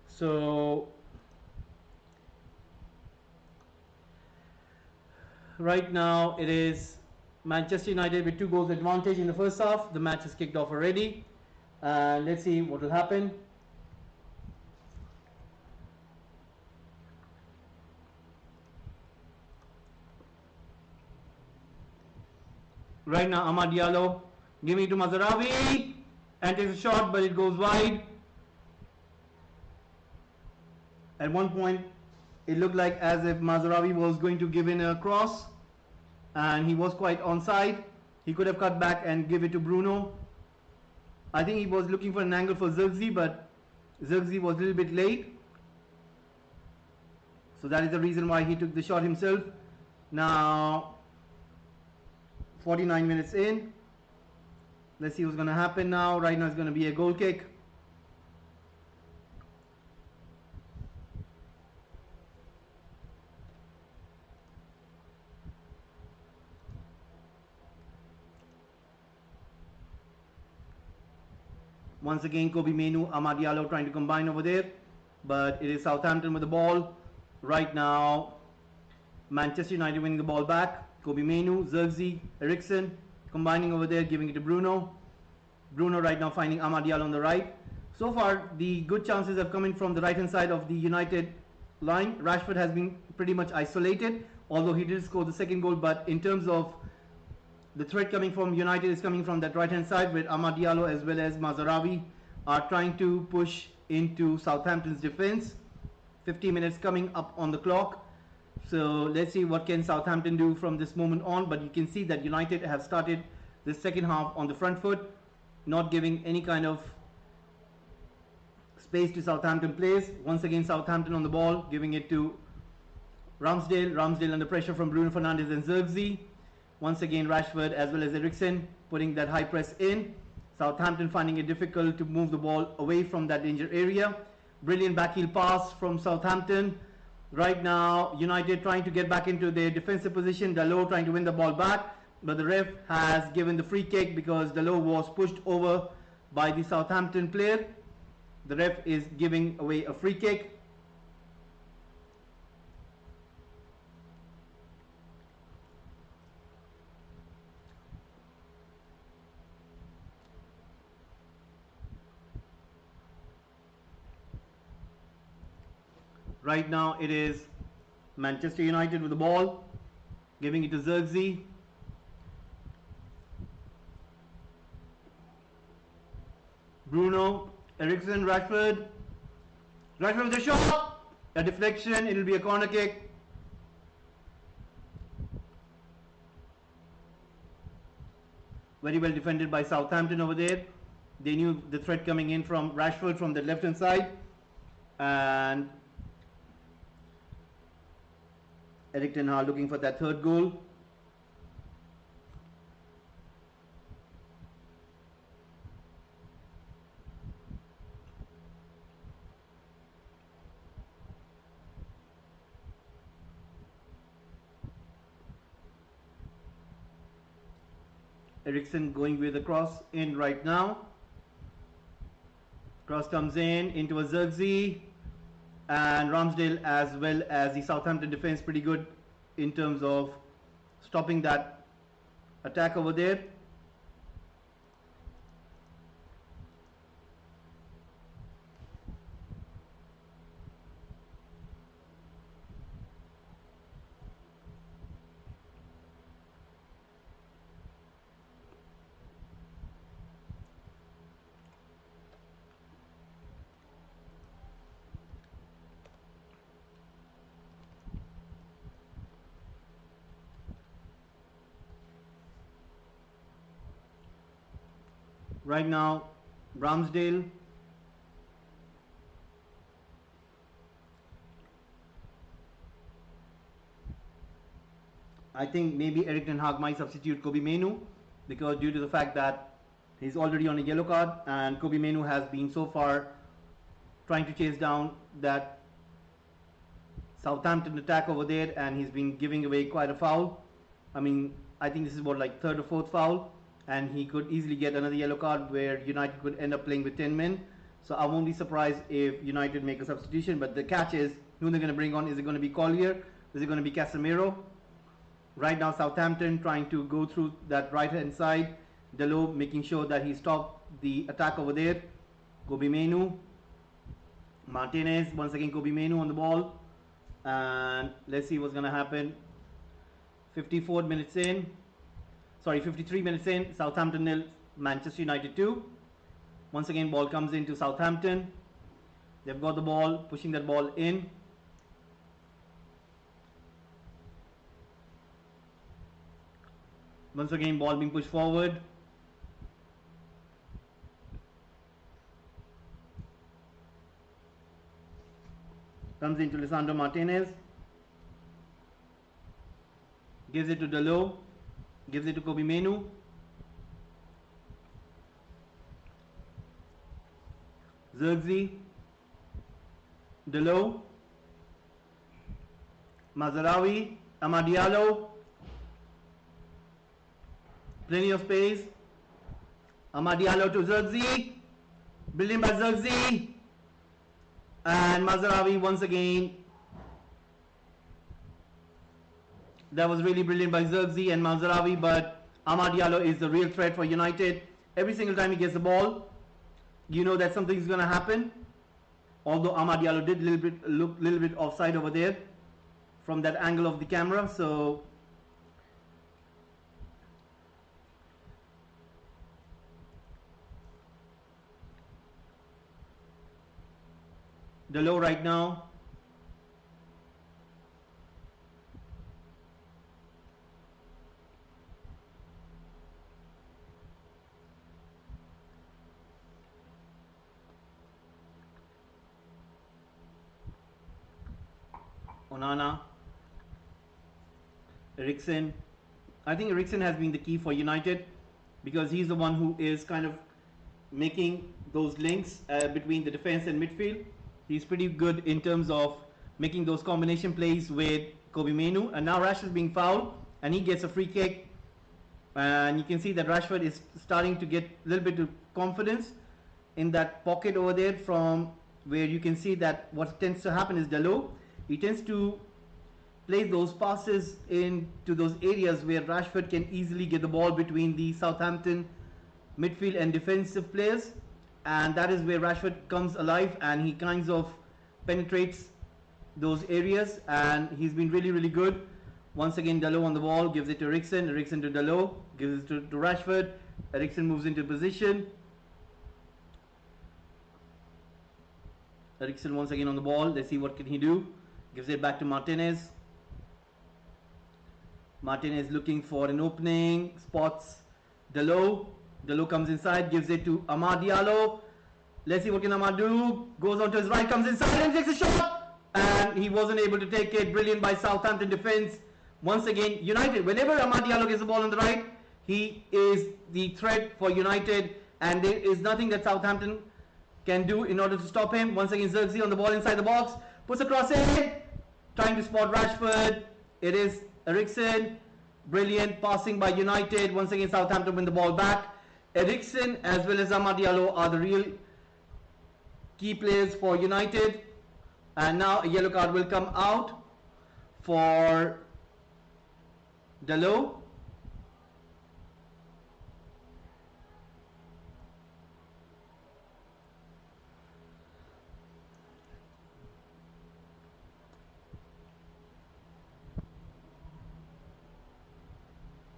So right now it is Manchester United with 2 goals advantage in the first half. The match is kicked off already. Let's see what will happen. Right now Amad Diallo giving it to Mazraoui and takes a shot, but it goes wide. At one point it looked like as if Mazraoui was going to give in a cross, and he was quite onside. He could have cut back and give it to Bruno. I think he was looking for an angle for Zirkzee, but Zirkzee was a little bit late. So that is the reason why he took the shot himself. Now 49 minutes in. Let's see what's going to happen now. Right now it's going to be a goal kick. Once again, Kobe Menu, Amad Diallo trying to combine over there. But it is Southampton with the ball. Right now, Manchester United winning the ball back. Kobe Menu, Zirkzee, Eriksen combining over there, giving it to Bruno. Bruno right now finding Amad Diallo on the right. So far, the good chances have come in from the right-hand side of the United line. Rashford has been pretty much isolated, although he did score the second goal. But in terms of the threat coming from United is coming from that right-hand side, where Amad Diallo as well as Mazraoui are trying to push into Southampton's defense. 50 minutes coming up on the clock. So let's see what can Southampton do from this moment on. But you can see that United have started the second half on the front foot, not giving any kind of space to Southampton players. Once again, Southampton on the ball, giving it to Ramsdale. Ramsdale under pressure from Bruno Fernandes and Zirkzee. Once again, Rashford as well as Eriksen putting that high press in. Southampton finding it difficult to move the ball away from that danger area. Brilliant backheel pass from Southampton. Right now, United trying to get back into their defensive position. Dalot trying to win the ball back, but the ref has given the free kick because Dalot was pushed over by the Southampton player. The ref is giving away a free kick. Right now it is Manchester United with the ball, giving it to Zirkzee. Bruno, Eriksen, Rashford. Rashford with a shot. A deflection, it will be a corner kick. Very well defended by Southampton over there. They knew the threat coming in from Rashford from the left hand side. And Erik ten Hag looking for that third goal. Eriksen going with the cross in right now. Cross comes in into a Zirkzee, and Ramsdale as well as the Southampton defense pretty good in terms of stopping that attack over there. Right now, Ramsdale I think maybe Erik ten Hag might substitute Kobe Menu, because due to the fact that he's already on a yellow card and Kobe Menu has been so far trying to chase down that Southampton attack over there, and he's been giving away quite a foul. I mean, I think this is what, like third or fourth foul, and he could easily get another yellow card where United could end up playing with 10 men. So I won't be surprised if United make a substitution, but the catch is who they're going to bring on. Is it going to be Collier? Is it going to be Casemiro? Right now Southampton trying to go through that right hand side. Delo making sure that he stopped the attack over there. Kobe Menu. Martinez, once again Kobe Menu on the ball. And let's see what's going to happen. 54 minutes in. Sorry, 53 minutes in. Southampton 0, Manchester United 2. Once again ball comes into Southampton. They've got the ball, pushing that ball in. Once again ball being pushed forward. Comes into Lisandro Martinez. Gives it to Delo. Gives it to Kobe Menu. Zirkzee. Delo. Mazraoui. Amad Diallo. Plenty of space. Amad Diallo to Zirkzee. Brilliant by Zirkzee. And Mazraoui once again. That was really brilliant by Zirkzee and Mazraoui, but Amad Diallo is the real threat for United. Every single time he gets the ball, you know that something's going to happen. Although Amad Diallo did look a little bit offside over there from that angle of the camera. So Delo right now. Onana. Eriksen. I think Eriksen has been the key for United because he's the one who is kind of making those links between the defense and midfield. He's pretty good in terms of making those combination plays with Kobe Menu. And now Rashford's being fouled and he gets a free kick. And you can see that Rashford is starting to get a little bit of confidence in that pocket over there, from where you can see that what tends to happen is Delo. He tends to play those passes into those areas where Rashford can easily get the ball between the Southampton midfield and defensive players, and that is where Rashford comes alive and he kinds of penetrates those areas, and he's been really good. Once again Delo on the ball, gives it to Eriksen, Eriksen to Delo, gives it to Rashford. Eriksen moves into position. Eriksen once again on the ball. Let's see what can he do. Gives it back to Martinez. Martinez looking for an opening, spots Delo. Delo comes inside, gives it to Amad Diallo. Let's see what can Amad do. Goes on to his right, comes inside and takes a shot. And he wasn't able to take it. Brilliant by Southampton defense. Once again, United, whenever Amad Diallo gets the ball on the right, he is the threat for United. And there is nothing that Southampton can do in order to stop him. Once again, Zirkzee on the ball inside the box. Puts a cross in. Trying to spot Rashford. It is Eriksen. Brilliant passing by United. Once again, Southampton win the ball back. Eriksen as well as Amad Diallo are the real key players for United. And now a yellow card will come out for Delo.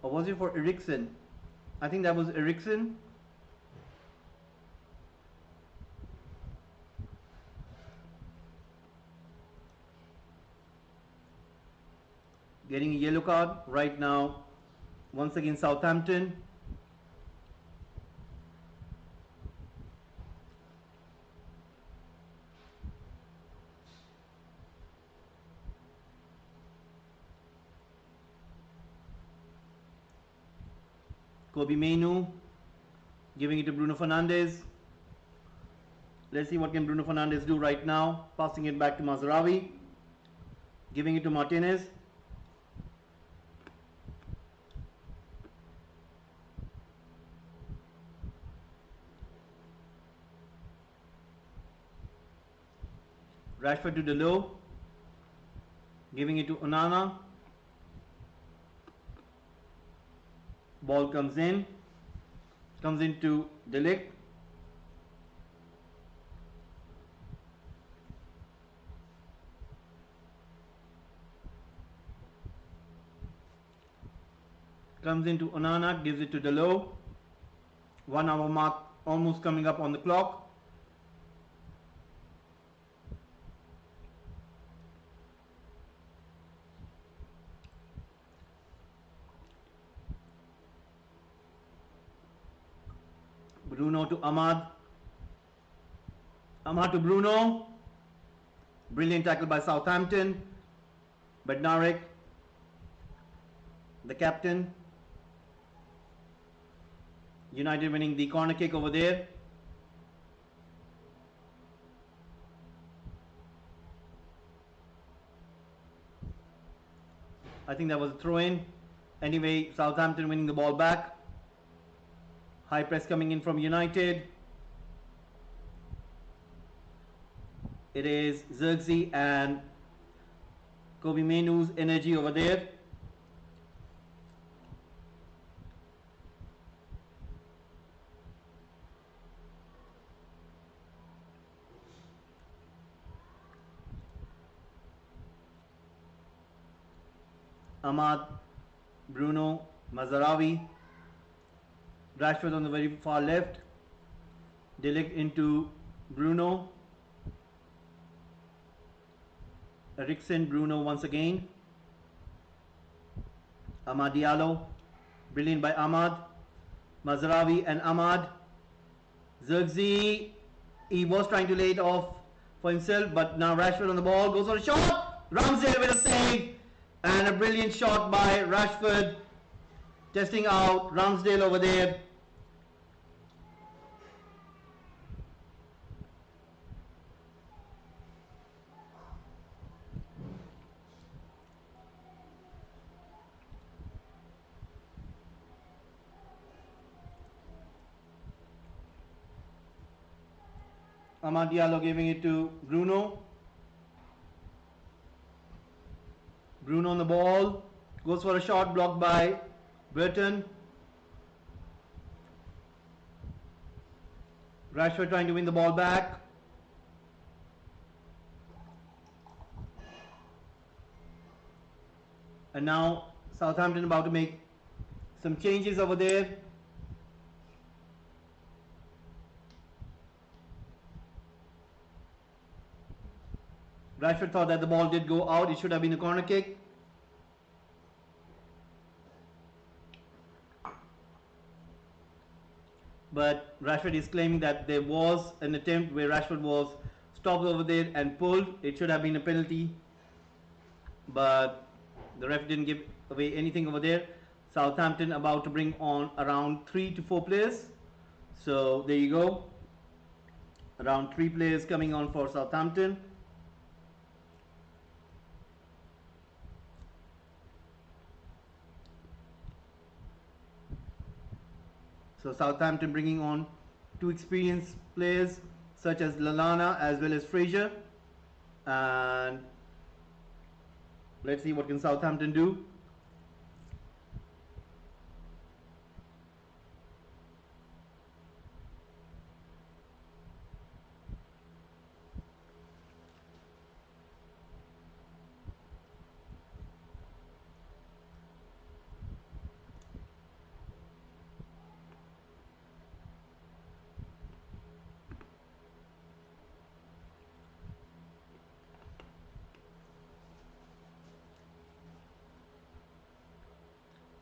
Or was it for Eriksen? I think that was Eriksen. Getting a yellow card right now. Once again, Southampton. Kobe Menu giving it to Bruno Fernandes. Let's see what can Bruno Fernandes do right now. Passing it back to Mazraoui. Giving it to Martinez. Rashford to the low, giving it to Onana. Ball comes into De Ligt. Comes into Onana, gives it to the low. 1 hour mark almost coming up on the clock. Bruno to Ahmad. Ahmad to Bruno. Brilliant tackle by Southampton. Bednarek, the captain. United winning the corner kick over there. I think that was a throw in. Anyway, Southampton winning the ball back. High press coming in from United. It is Xerxes and Kobe Mainoo's energy over there. Ahmad, Bruno, Mazarawi, Rashford on the very far left, De Ligt into Bruno, Eriksen, Bruno once again, Amad Diallo, brilliant by Ahmad, Mazarawi and Ahmad, Xerxes, he was trying to lay it off for himself, but now Rashford on the ball, goes for a shot, Ramsdale with a save, and a brilliant shot by Rashford, testing out Ramsdale over there. Amad Diallo giving it to Bruno. Bruno on the ball, goes for a shot blocked by Burton. Rashford trying to win the ball back. And now Southampton about to make some changes over there. Rashford thought that the ball did go out. It should have been a corner kick. But Rashford is claiming that there was an attempt where Rashford was stopped over there and pulled. It should have been a penalty. But the ref didn't give away anything over there. Southampton about to bring on around 3 to 4 players. So there you go. Around 3 players coming on for Southampton. So Southampton bringing on 2 experienced players such as Lallana as well as Fraser. And let's see what can Southampton do.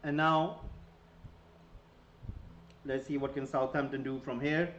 And now let's see what can Southampton do from here.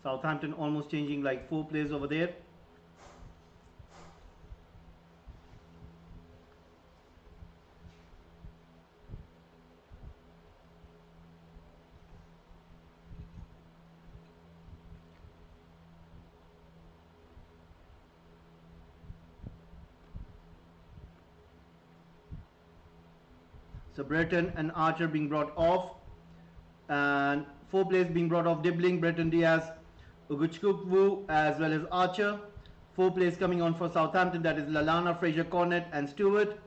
Southampton almost changing like 4 players over there. So Brereton and Archer being brought off, and 4 players being brought off: Dibbling, Brereton, Diaz, Uguchukwu, as well as Archer. 4 players coming on for Southampton, that is Lallana, Fraser, Cornet and Stewart.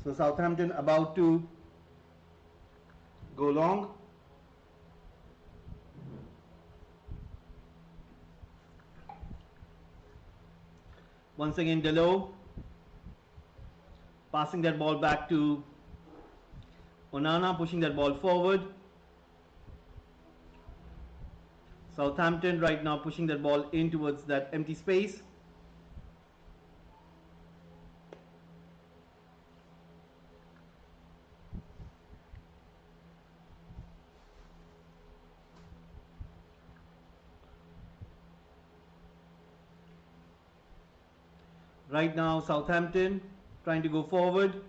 So Southampton about to go long. Once again Delo passing that ball back to Onana, pushing that ball forward. Southampton right now pushing that ball in towards that empty space. Right now Southampton trying to go forward.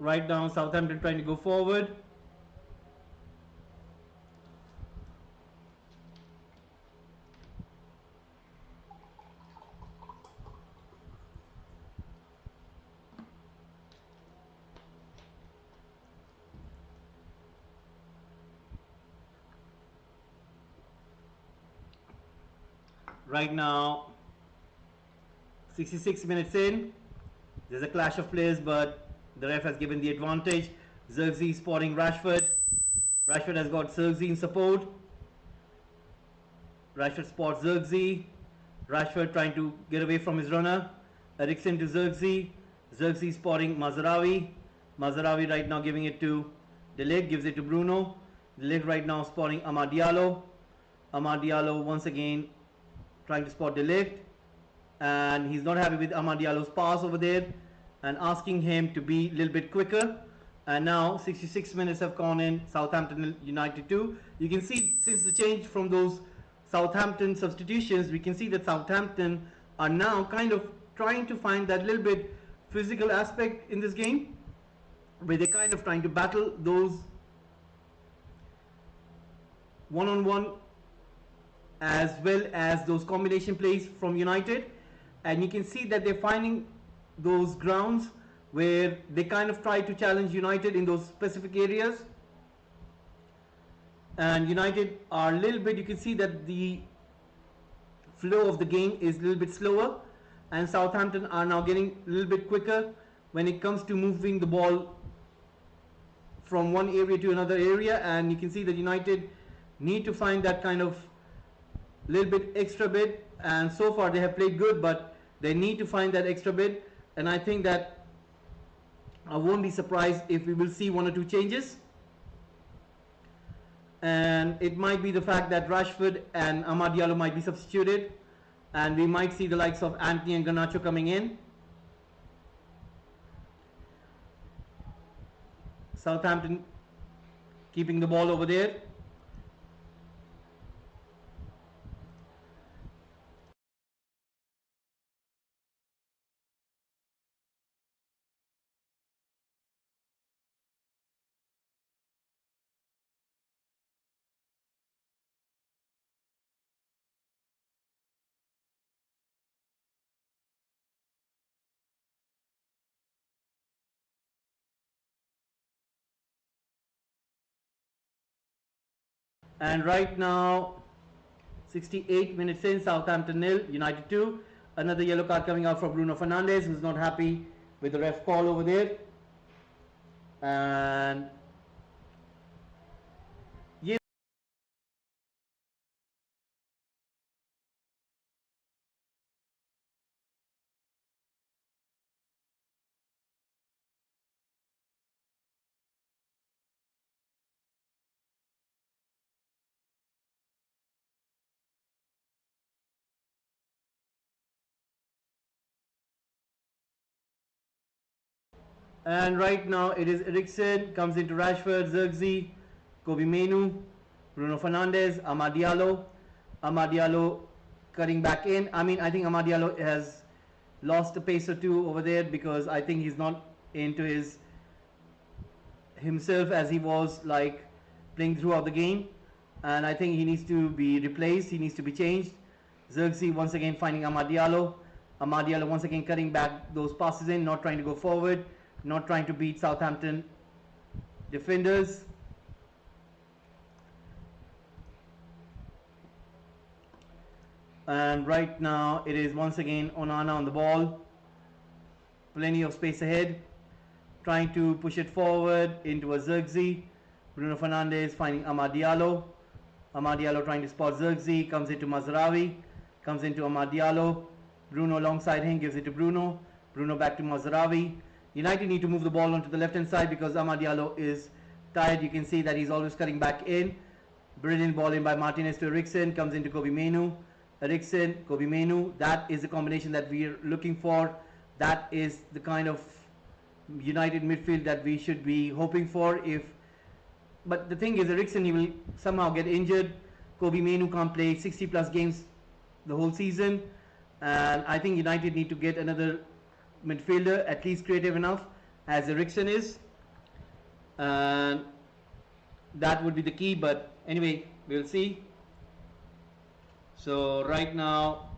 Right now Southampton trying to go forward. Right now 66 minutes in, there's a clash of players, but the ref has given the advantage. Zirkzee spotting Rashford. Rashford has got Zirkzee in support. Rashford spots Zirkzee. Rashford trying to get away from his runner. Eriksen to Zirkzee. Zirkzee spotting Mazraoui. Mazraoui right now giving it to De Ligt, gives it to Bruno. De Ligt right now spotting Amad Diallo. Amad Diallo once again trying to spot De Ligt, and he's not happy with Amad Diallo's pass over there and asking him to be a little bit quicker. And now 66 minutes have gone in, Southampton United 2. You can see since the change from those Southampton substitutions, we can see that Southampton are now kind of trying to find that little bit physical aspect in this game, where they're kind of trying to battle those one-on-one as well as those combination plays from United. And you can see that they're finding those grounds where they kind of try to challenge United in those specific areas. And United are a little bit, you can see that the flow of the game is a little bit slower, and Southampton are now getting a little bit quicker when it comes to moving the ball from one area to another area. And you can see that United need to find that kind of little bit extra bit, and so far they have played good, but they need to find that extra bit. And I think that I won't be surprised if we will see 1 or 2 changes, and it might be the fact that Rashford and Amad Diallo might be substituted, and we might see the likes of Anthony and Garnacho coming in. Southampton keeping the ball over there. And right now 68 minutes in, Southampton 0, United 2. Another yellow card coming out for Bruno Fernandes, who's not happy with the ref call over there. And And right now it is Eriksen, comes into Rashford, Zirkzee, Kobe Menu, Bruno Fernandes, Amad Diallo. Amad Diallo cutting back in. I mean, I think Amad Diallo has lost a pace or two over there because I think he's not into himself as he was like playing throughout the game, and I think he needs to be replaced. He needs to be changed. Zirkzee once again finding Amad Diallo. Amad Diallo once again cutting back those passes in, not trying to go forward, not trying to beat Southampton defenders. And right now it is once again Onana on the ball. Plenty of space ahead. Trying to push it forward into a Zirkzee. Bruno Fernandes finding Amad Diallo. Amad Diallo trying to spot Zirkzee. Comes into Mazraoui. Comes into Amad Diallo. Bruno alongside him, gives it to Bruno. Bruno back to Mazraoui. United need to move the ball onto the left hand side because Amad Diallo is tired. You can see that he's always cutting back in. Brilliant ball in by Martinez to Eriksen. Comes into Kobe Menu. Eriksen, Kobe Menu. That is the combination that we are looking for. That is the kind of United midfield that we should be hoping for. But the thing is, Eriksen, he will somehow get injured. Kobe Menu can't play 60 plus games the whole season, and I think United need to get another midfielder at least creative enough as Eriksen is, and that would be the key. But anyway, we'll see. So right now,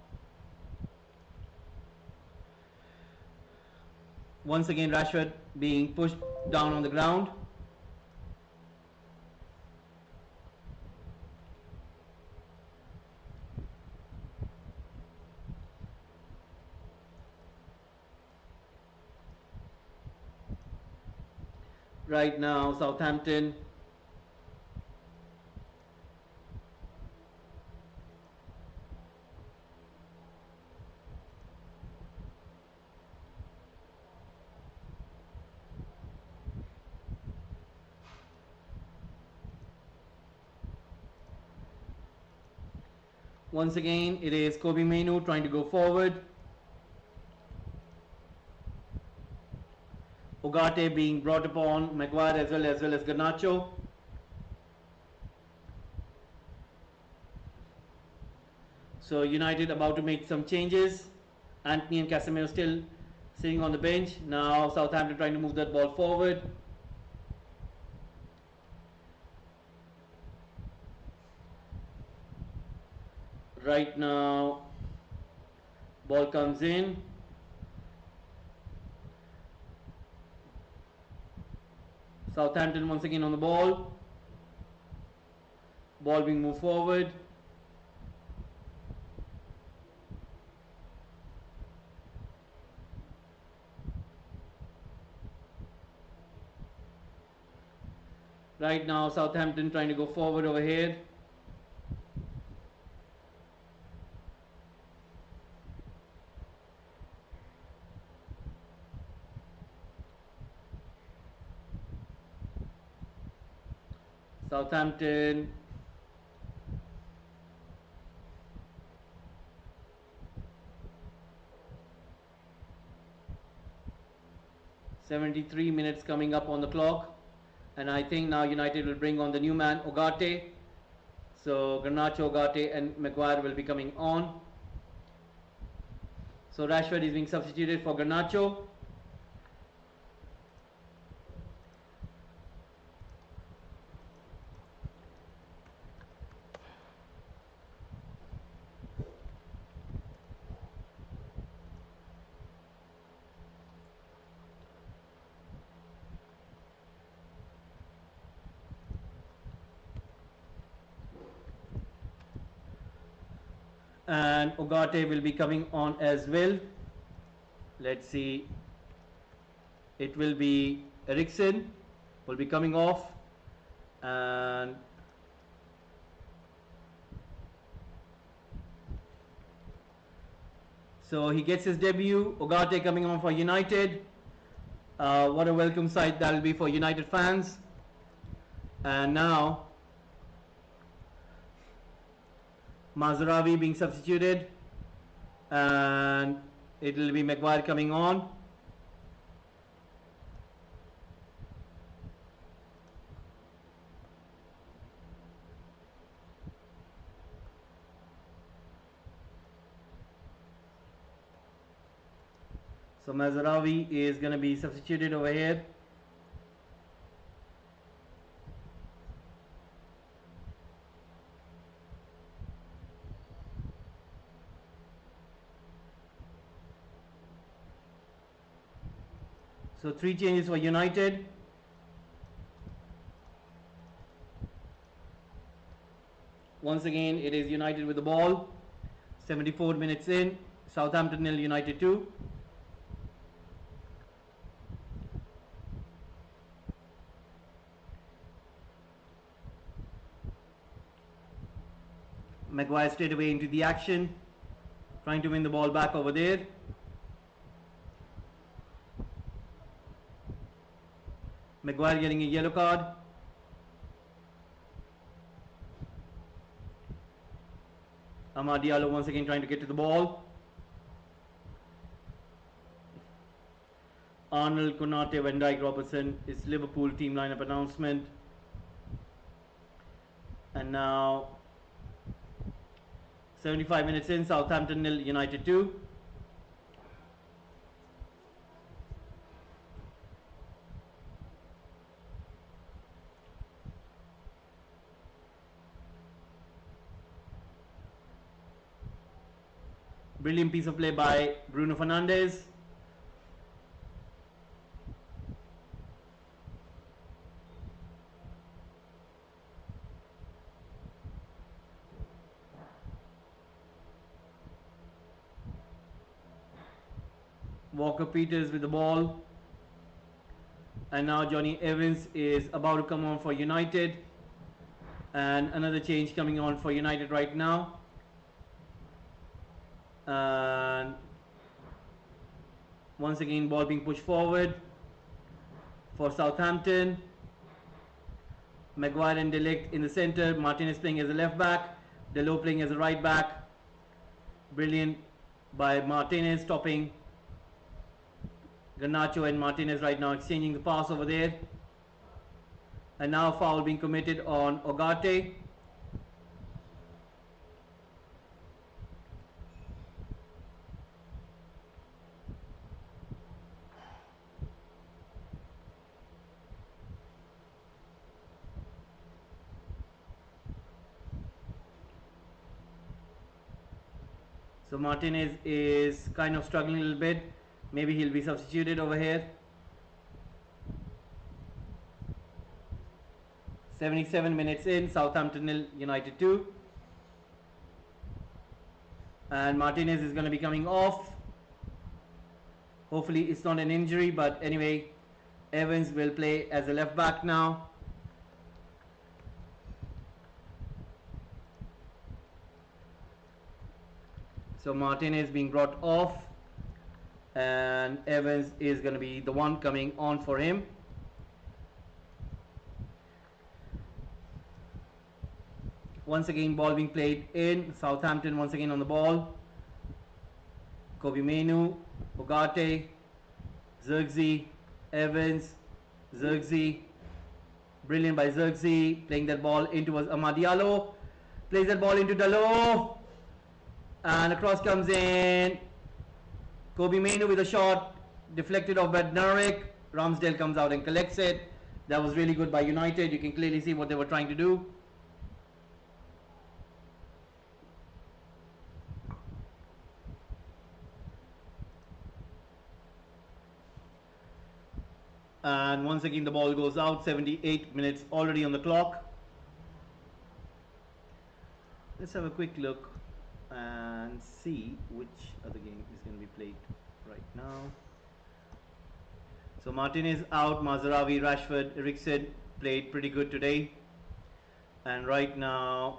once again Rashford being pushed down on the ground. Right now Southampton once again it is Kobe Menu trying to go forward. Ugarte being brought upon Maguire as well as Garnacho. So United about to make some changes. Anthony and Casemiro still sitting on the bench. Now Southampton trying to move that ball forward. Right now ball comes in. Southampton once again on the ball. Ball being moved forward. Right now Southampton trying to go forward over here. Southampton .73 minutes coming up on the clock, and I think now United will bring on the new man Ugarte. So Garnacho, Ugarte and Maguire will be coming on. So Rashford is being substituted for Garnacho. And Ugarte will be coming on as well. Let's see. It will be Eriksen will be coming off, and so he gets his debut. Ugarte coming on for United. What a welcome sight that will be for United fans. And now Mazraoui being substituted, and it will be Maguire coming on. So Mazraoui is going to be substituted over here. So 3 changes for United. Once again, it is United with the ball. 74 minutes in. Southampton 0, United 2. Maguire straight away into the action, trying to win the ball back over there. Maguire getting a yellow card. Amad Diallo once again trying to get to the ball. Arnold, Konate, Van Dijk, Robertson is Liverpool team lineup announcement. And now 75 minutes in, Southampton 0, United 2. Brilliant piece of play by Bruno Fernandes. Walker Peters with the ball. And now Johnny Evans is about to come on for United. And another change coming on for United right now. And once again, ball being pushed forward for Southampton. Maguire and De Ligt in the center. Martinez playing as a left back. Delot playing as a right back. Brilliant by Martinez, stopping Garnacho and Martinez right now exchanging the pass over there. And now foul being committed on Ugarte. So Martinez is kind of struggling a little bit. Maybe he'll be substituted over here. 77 minutes in, Southampton 0, United 2. And Martinez is going to be coming off. Hopefully it's not an injury, but anyway, Evans will play as a left back now. So Martinez being brought off, and Evans is going to be the one coming on for him. Once again, ball being played in. Southampton once again on the ball. Kobe Mainoo, Ugarte, Zirkzee, Evans, Zirkzee. Brilliant by Zirkzee, playing that ball into Amad Diallo. Plays that ball into Dalot. And across comes in Kobe Mainoo with a shot, deflected off Bednarik. Ramsdale comes out and collects it. That was really good by United. You can clearly see what they were trying to do. And once again the ball goes out. 78 minutes already on the clock. Let's have a quick look and see which other game is going to be played right now. So Martinez out, Mazraoui, Rashford, Eriksen played pretty good today. And right now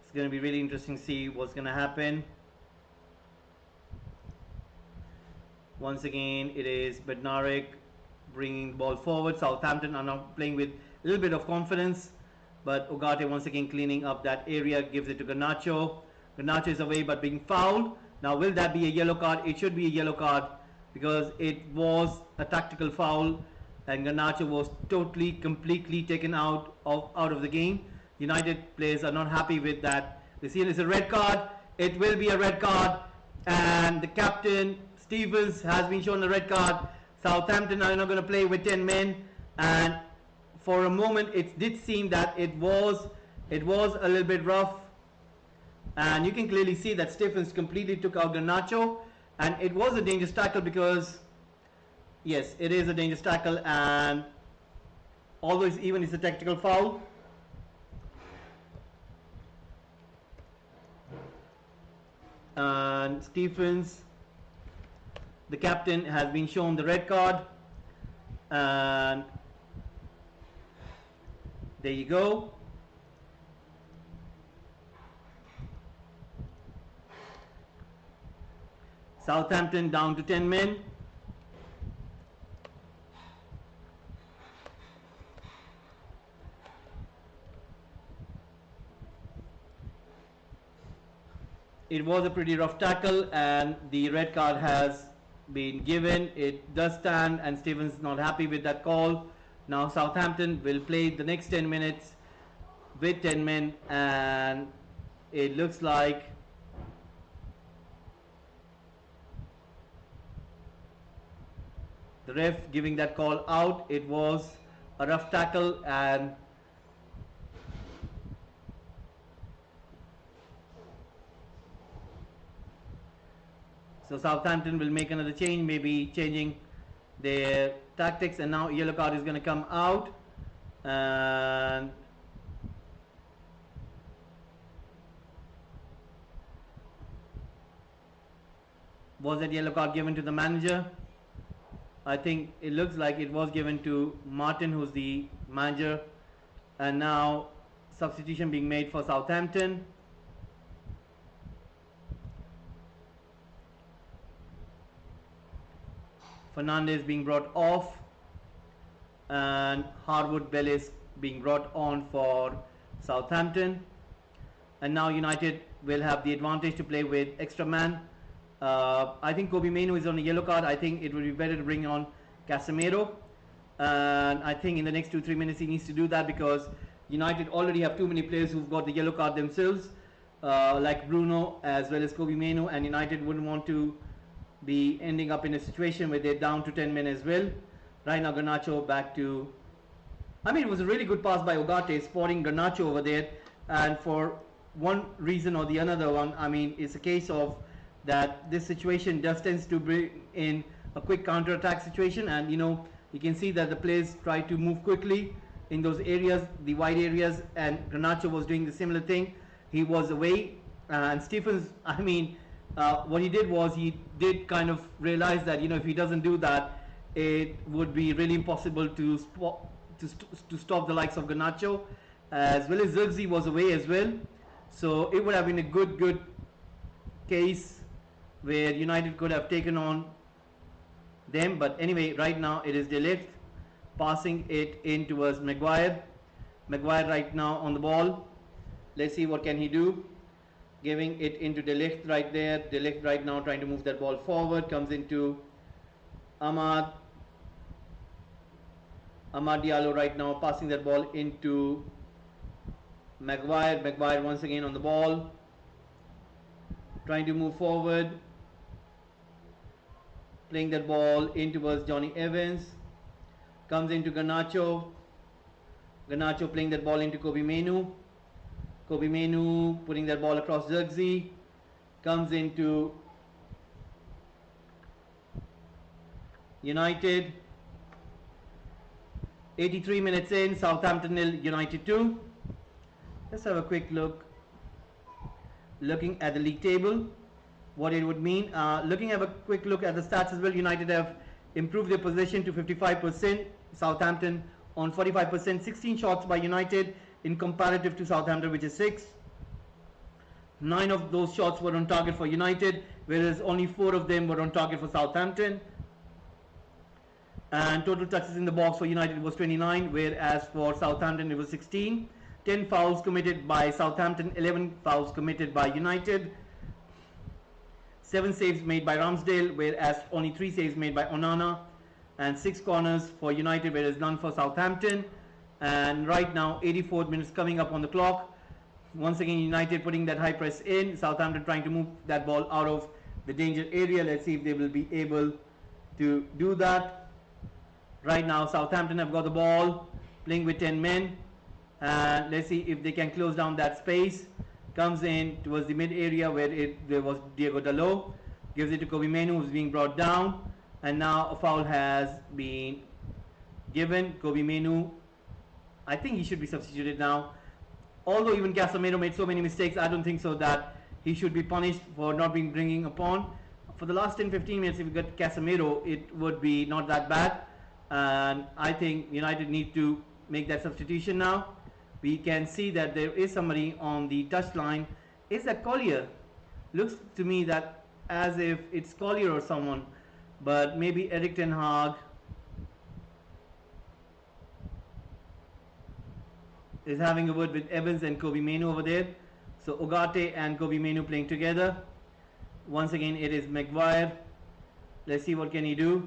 it's going to be really interesting to see what's going to happen. Once again it is Bednarik bringing the ball forward. Southampton are now playing with a little bit of confidence, but Ugarte once again cleaning up that area, gives it to Garnacho. Garnacho is away but being fouled. Now will that be a yellow card? It should be a yellow card because it was a tactical foul and Garnacho was totally, completely taken out of the game. United players are not happy with that. They see it as a red card. It will be a red card, and the captain Stevens has been shown a red card. Southampton are not going to play with 10 men, and for a moment it did seem that it was a little bit rough, and you can clearly see that Stephens completely took out Garnacho, and it was a dangerous tackle because yes, it is a dangerous tackle, and although it's a tactical foul. And Stephens, the captain, has been shown the red card, and there you go. Southampton down to 10 men. It was a pretty rough tackle, and the red card has been given. It does stand, and Stevens is not happy with that call. Now Southampton will play the next 10 minutes with 10 men, and it looks like the ref giving that call out. It was a rough tackle, and so Southampton will make another change, maybe changing their tactics, and now yellow card is going to come out, and was that yellow card given to the manager? I think it looks like it was given to Martin, who's the manager, and now substitution being made for Southampton. Fernandez being brought off, and Harwood Bellis being brought on for Southampton, and now United will have the advantage to play with extra man. I think Kobe Mainoo is on a yellow card. I think it would be better to bring on Casemiro, and I think in the next 2-3 minutes he needs to do that, because United already have too many players who've got the yellow card themselves, like Bruno as well as Kobe Mainoo, and United wouldn't want to be ending up in a situation where they're down to 10 men as well. Right now Garnacho back to, I mean, it was a really good pass by Ugarte, spotting Garnacho over there, and for one reason or the another one, I mean, it's a case of that this situation just tends to bring in a quick counter-attack situation, and you can see that the players try to move quickly in those areas, the wide areas, and Garnacho was doing the similar thing. He was away, and Stephens, I mean, what he did was he did kind of realize that if he doesn't do that, it would be really impossible to stop the likes of Garnacho, as well as Zirkzee was away as well. So it would have been a good case where United could have taken on them. But anyway, right now it is De Ligt passing it in towards Maguire. Maguire right now on the ball. Let's see what can he do. Giving it into De Ligt right there. De Ligt right now trying to move that ball forward. Comes into Amad Diallo right now, passing that ball into Maguire. Maguire once again on the ball, trying to move forward, playing that ball in towards Johnny Evans. Comes into Garnacho. Garnacho playing that ball into Kobe Mainoo. Kobe Mainoo putting that ball across Zirkzee. Comes into United. 83 minutes in, Southampton 0, United 2. Let's have a quick look. Looking at the league table, what it would mean. Looking at a quick look at the stats as well, United have improved their possession to 55%. Southampton on 45%. 16 shots by United in comparative to Southampton, which is 6. 9 of those shots were on target for United, whereas only 4 of them were on target for Southampton. And total touches in the box for United was 29, whereas for Southampton it was 16. 10 fouls committed by Southampton, 11 fouls committed by United. 7 saves made by Ramsdale, whereas only 3 saves made by Onana. And 6 corners for United, whereas none for Southampton. And right now 84 minutes coming up on the clock. Once again United putting that high press in. Southampton trying to move that ball out of the danger area. Let's see if they will be able to do that. Right now Southampton have got the ball, playing with 10 men, and let's see if they can close down that space. Comes in towards the mid area where there was Diego Dalot, gives it to Kobe Menu, who's being brought down, and now a foul has been given. Kobe Menu, I think he should be substituted now. Although even Casemiro made so many mistakes, I don't think so that he should be punished for not being bringing upon. For the last 10-15 minutes, if you get Casemiro, it would be not that bad. And I think United need to make that substitution now. We can see that there is somebody on the touchline. Is that Collier? Looks to me that as if it's Collier or someone, but maybe Erik ten Hag is having a word with Evans and Kobe Menu over there. So Ugarte and Kobe Menu playing together. Once again it is Maguire. Let's see what can he do.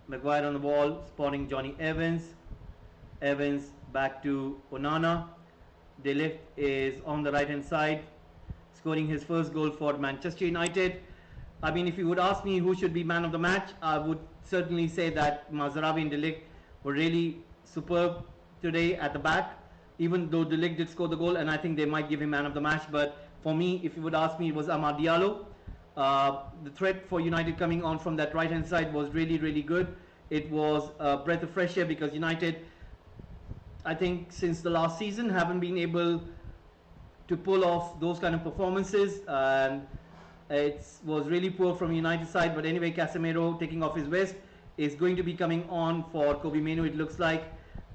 Maguire on the ball, spotting Johnny Evans. Evans back to Onana. De Ligt is on the right hand side, scoring his first goal for Manchester United. I mean, if you would ask me who should be man of the match, I would certainly say that Mazraoui and De Ligt were really superb today at the back, even though De Ligt did score the goal, and I think they might give him man of the match. But for me, if you would ask me, it was Amad Diallo. The threat for United coming on from that right hand side was really, really good. It was a breath of fresh air, because United, I think since the last season, haven't been able to pull off those kind of performances, and it was really poor from United side. But anyway, Casemiro taking off his vest is going to be coming on for Kobe Menu, it looks like,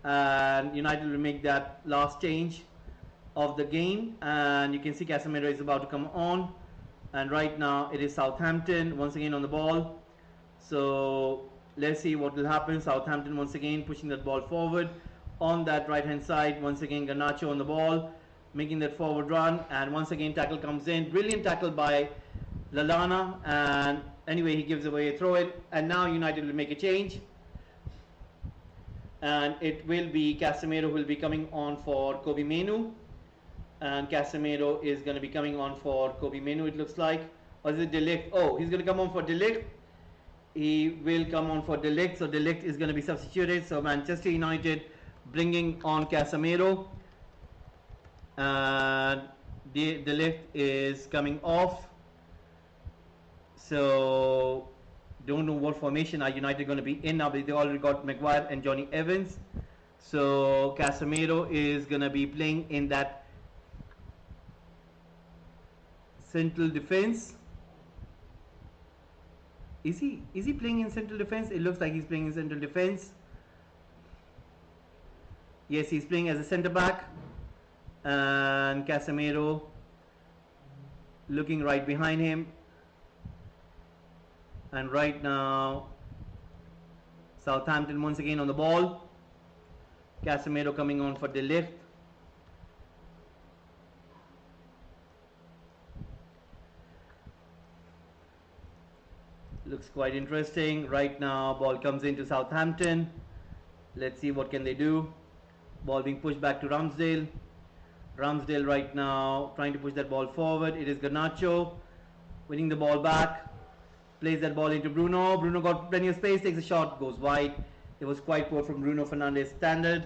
and United will make that last change of the game. And you can see Casemiro is about to come on, and right now it is Southampton once again on the ball. So let's see what will happen. Southampton once again pushing that ball forward on that right hand side. Once again Garnacho on the ball, making that forward run, and once again tackle comes in. Brilliant tackle by Lallana, and anyway he gives away a throw in, and now United will make a change, and it will be Casemiro who will be coming on for Kobe Menu, and Casemiro is going to be coming on for Kobe Menu, it looks like. Or is it De Ligt? Oh, he's going to come on for De Ligt. He will come on for De Ligt, so De Ligt is going to be substituted. So Manchester United bringing on Casemiro, and De Ligt is coming off. So don't know what formation are United going to be in now, but they already got Maguire and Johnny Evans. So Casemiro is going to be playing in that central defense. Is he playing in central defense? It looks like he's playing in central defense. Yes, he's playing as a centre back, and Casemiro looking right behind him. And right now Southampton once again on the ball. Casemiro coming on for De Ligt. Looks quite interesting. Right now ball comes into Southampton. Let's see what can they do. Ball being pushed back to Ramsdale. Ramsdale right now trying to push that ball forward. It is Garnacho winning the ball back. Plays that ball into Bruno. Bruno got plenty of space, takes a shot, goes wide. It was quite poor from Bruno Fernandes standard.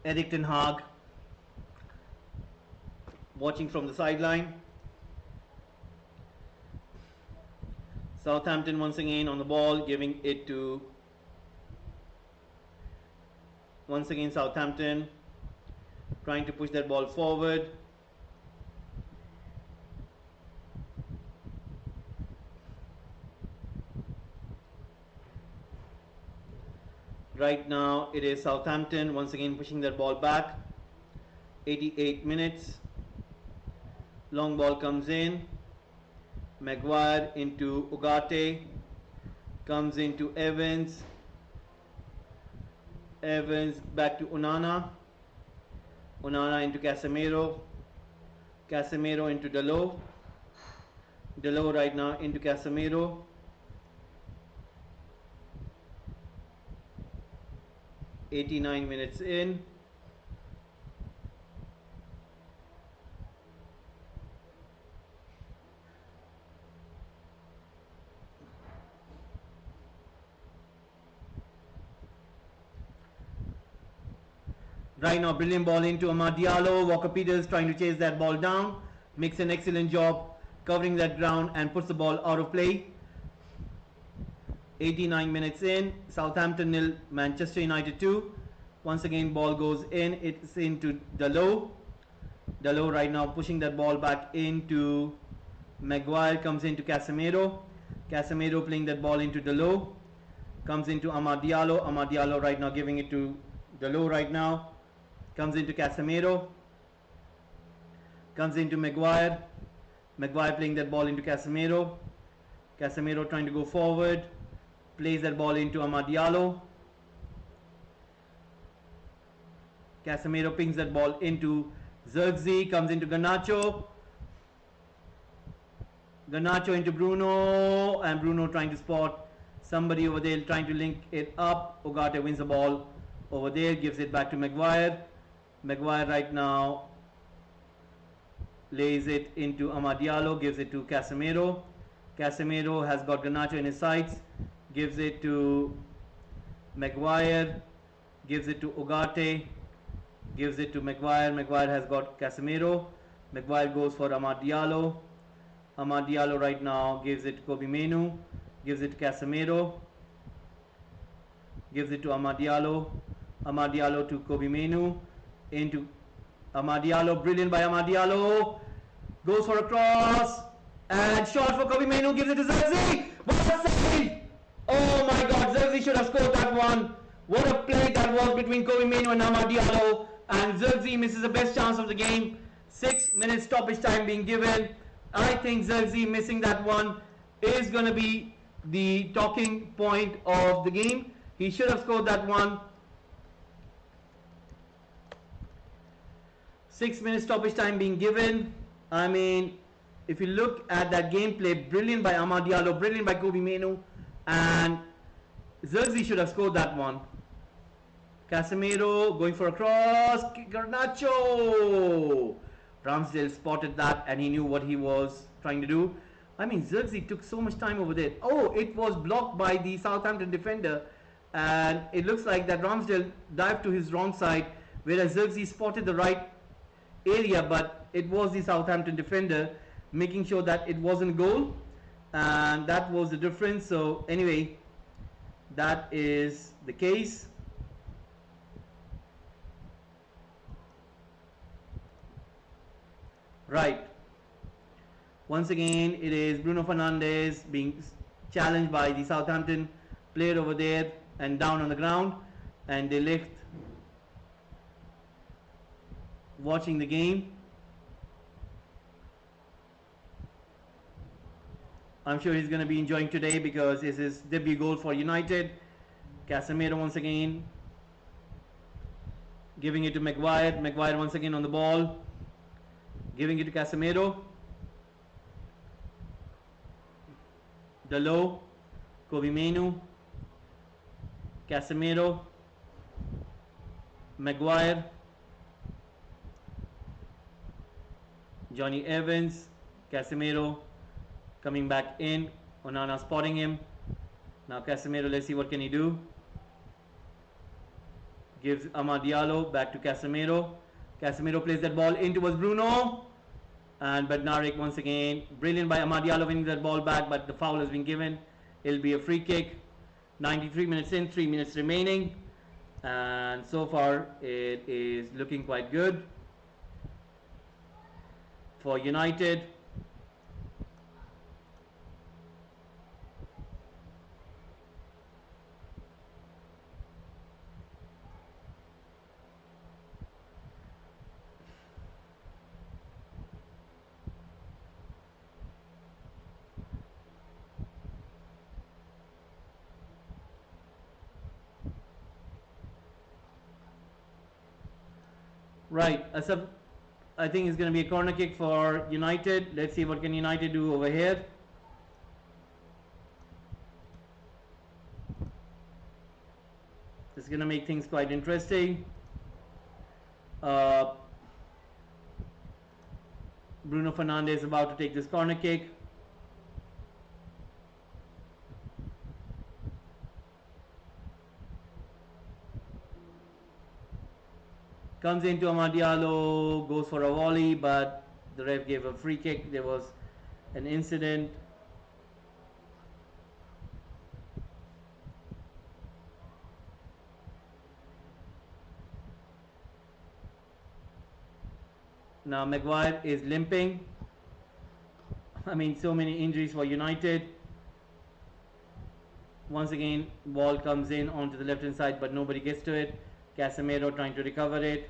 Erik ten Hag watching from the sideline. Southampton once again on the ball, giving it to once again Southampton trying to push that ball forward. Right now it is Southampton once again pushing that ball back. 88 minutes. Long ball comes in. Maguire into Ugarte. Comes into Evans. Evans back to Onana. Onana into Casemiro. Casemiro into Dalot. Dalot right now into Casemiro. 89 minutes in. Right now, brilliant ball into Amad Diallo. Walker Peters trying to chase that ball down. Makes an excellent job covering that ground and puts the ball out of play. 89 minutes in. Southampton 0, Manchester United 2. Once again, ball goes in. It's into Dalot. Dalot right now pushing that ball back into Maguire. Comes into Casemiro. Casemiro playing that ball into Dalot. Comes into Amad Diallo. Amad Diallo right now giving it to Dalot right now. Comes into Casemiro. Comes into Maguire. Maguire playing that ball into Casemiro. Casemiro trying to go forward. Plays that ball into Amad Diallo. Casemiro pings that ball into Zirkzee. Comes into Garnacho. Garnacho into Bruno. And Bruno trying to spot somebody over there, trying to link it up. Ugarte wins the ball over there. Gives it back to Maguire. Maguire right now lays it into Amad Diallo. Gives it to Casemiro. Casemiro has got Garnacho in his sights. Gives it to Maguire. Gives it to Ugarte. Gives it to Maguire. Maguire has got Casemiro. Maguire goes for Amad Diallo. Amad Diallo right now gives it to Kobe Menu. Gives it to Casemiro. Gives it to Amad Diallo. Amad Diallo to Kobe Menu. Into Amad Diallo. Brilliant by Amad Diallo. Goes for a cross. And shot for Kobe Menu. Gives it to Zirkzee. What a save! Oh my God, Zirkzee should have scored that one. What a play that was between Kobe Menu and Amad Diallo. And Zirkzee misses the best chance of the game. 6 minutes stoppage time being given. I think Zirkzee missing that one is going to be the talking point of the game. He should have scored that one. 6 minutes stoppage time being given. I mean, if you look at that gameplay, brilliant by Amad Diallo, brilliant by Kobe Menu, and Zirkzee should have scored that one. Casemiro going for a cross. Garnacho. Ramsdale spotted that and he knew what he was trying to do. I mean, Zirkzee took so much time over there. Oh, it was blocked by the Southampton defender. And it looks like that Ramsdale dived to his wrong side, whereas Zirkzee spotted the right area, but it was the Southampton defender making sure that it wasn't goal. And that was the difference. So anyway, that is the case. Right. Once again, it is Bruno Fernandes being challenged by the Southampton player over there and down on the ground. And De Ligt watching the game. I'm sure he's going to be enjoying today because it's his debut goal for United. Casemiro once again giving it to Maguire. Maguire once again on the ball. Giving it to Casemiro. Dalot. Kobe Menu. Casemiro. Maguire. Johnny Evans. Casemiro coming back in. Onana spotting him. Now Casemiro, let's see what can he do. Gives Amad Diallo back to Casemiro. Casemiro plays that ball in towards Bruno. And Bednarik once again. Brilliant by Amad Diallo winning that ball back, but the foul has been given. It'll be a free kick. 93 minutes in, 3 minutes remaining. And so far it is looking quite good for United. Right, I think it's going to be a corner kick for United. Let's see what can United do over here. This is going to make things quite interesting. Bruno Fernandes about to take this corner kick. Comes into Amad Diallo, goes for a volley, but the ref gave a free kick. There was an incident. Now Maguire is limping. I mean, so many injuries for United. Once again, ball comes in onto the left hand side, but nobody gets to it. Casemiro trying to recover it.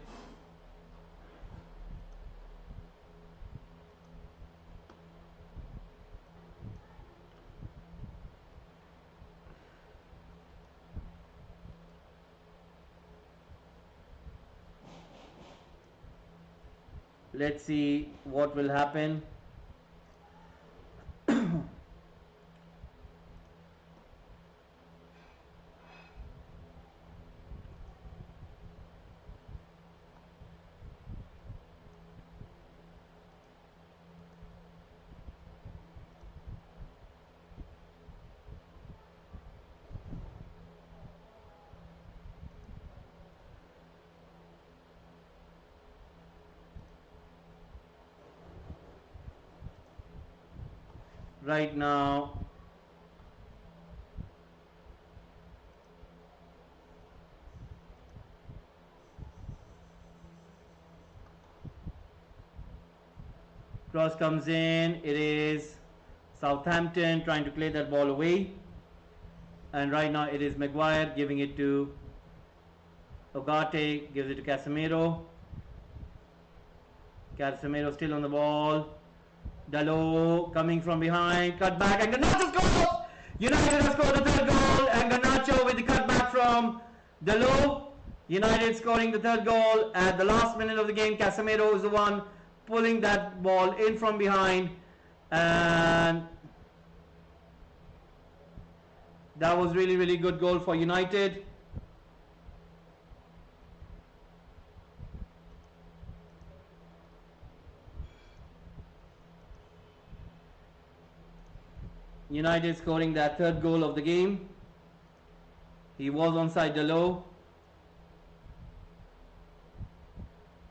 Let's see what will happen. Right now, cross comes in. It is Southampton trying to play that ball away, and right now it is Maguire giving it to Ogate, gives it to Casemiro. Casemiro still on the ball. Dalot coming from behind, cut back, and Garnacho scores! United has scored the third goal, and Garnacho with the cutback from Dalot. United scoring the third goal at the last minute of the game. Casemiro is the one pulling that ball in from behind, and that was really good goal for United. United scoring that third goal of the game. He was onside Dalot.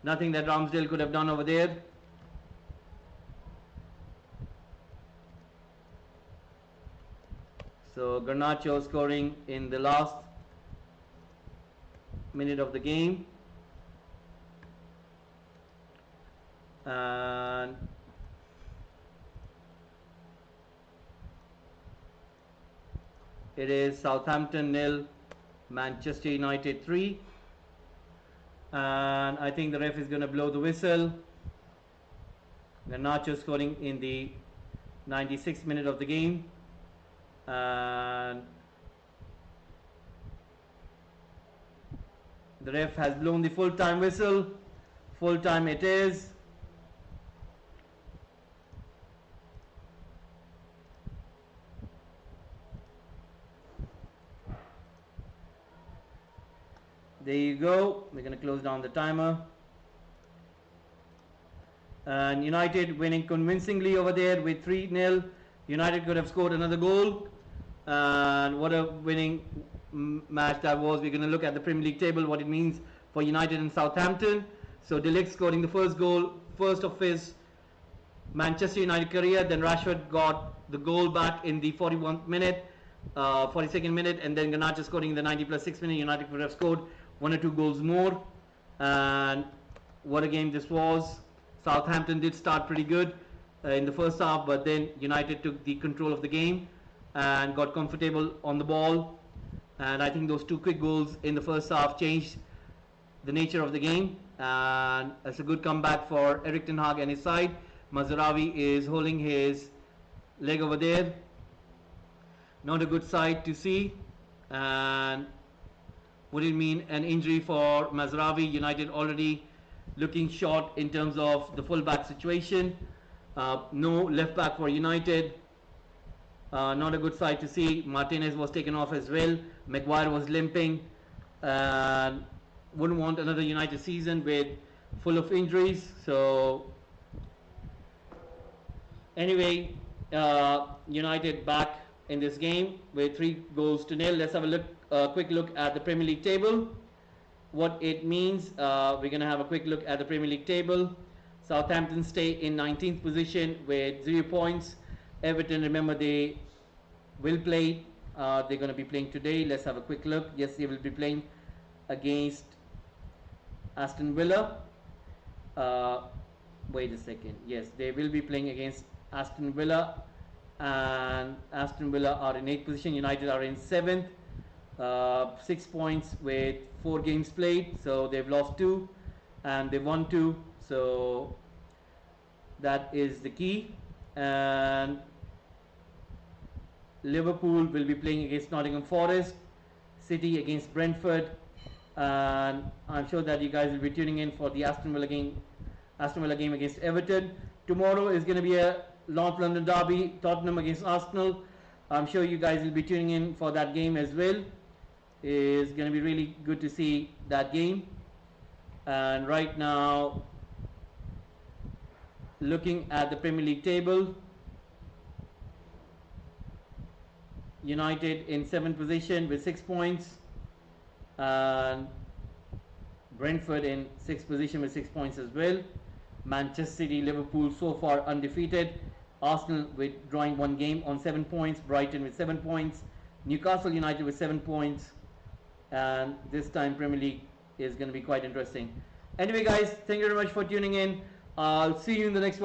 Nothing that Ramsdale could have done over there. So Garnacho scoring in the last minute of the game. And it is Southampton 0, Manchester United 3. And I think the ref is going to blow the whistle. Garnacho scoring in the 96th minute of the game. And the ref has blown the full-time whistle. Full-time it is. There you go. We're going to close down the timer. And United winning convincingly over there with 3-0. United could have scored another goal. And what a winning match that was. We're going to look at the Premier League table, what it means for United and Southampton. So De Ligt scoring the first goal, first of his Manchester United career. Then Rashford got the goal back in the 41st minute, 42nd minute, and then Garnacho scoring in the 90+6 minute. United could have scored 1 or 2 goals more. And what a game this was. Southampton did start pretty good in the first half, but then United took the control of the game and got comfortable on the ball. And I think those 2 quick goals in the first half changed the nature of the game. And it's a good comeback for Erik ten Hag and his side. Mazraoui is holding his leg over there. Not a good sight to see. And would it mean an injury for Mazraoui? United already looking short in terms of the full-back situation. No left back for United. Not a good sight to see. Martinez was taken off as well. Maguire was limping. and wouldn't want another United season with full of injuries. So anyway, United back in this game with 3-0. Let's have a quick look at the Premier League table. What it means, we're going to have a quick look at the Premier League table. Southampton stay in 19th position with 0 points. Everton, remember, they will play. They're going to be playing today. Let's have a quick look. Yes, they will be playing against Aston Villa. Wait a second. Yes, they will be playing against Aston Villa, and Aston Villa are in 8th position. United are in 7th. 6 points with 4 games played, so they've lost 2 and they won 2, so that is the key. And Liverpool will be playing against Nottingham Forest, City against Brentford, and I'm sure that you guys will be tuning in for the Aston Villa game against Everton. Tomorrow is going to be a North London derby, Tottenham against Arsenal. I'm sure you guys will be tuning in for that game as well. It's going to be really good to see that game. And right now, looking at the Premier League table, United in 7th position with 6 points, and Brentford in 6th position with 6 points as well. Manchester City, Liverpool so far undefeated. Arsenal with drawing 1 game on 7 points. Brighton with 7 points. Newcastle United with 7 points. And this time Premier League is going to be quite interesting. Anyway guys, thank you very much for tuning in. I'll see you in the next one.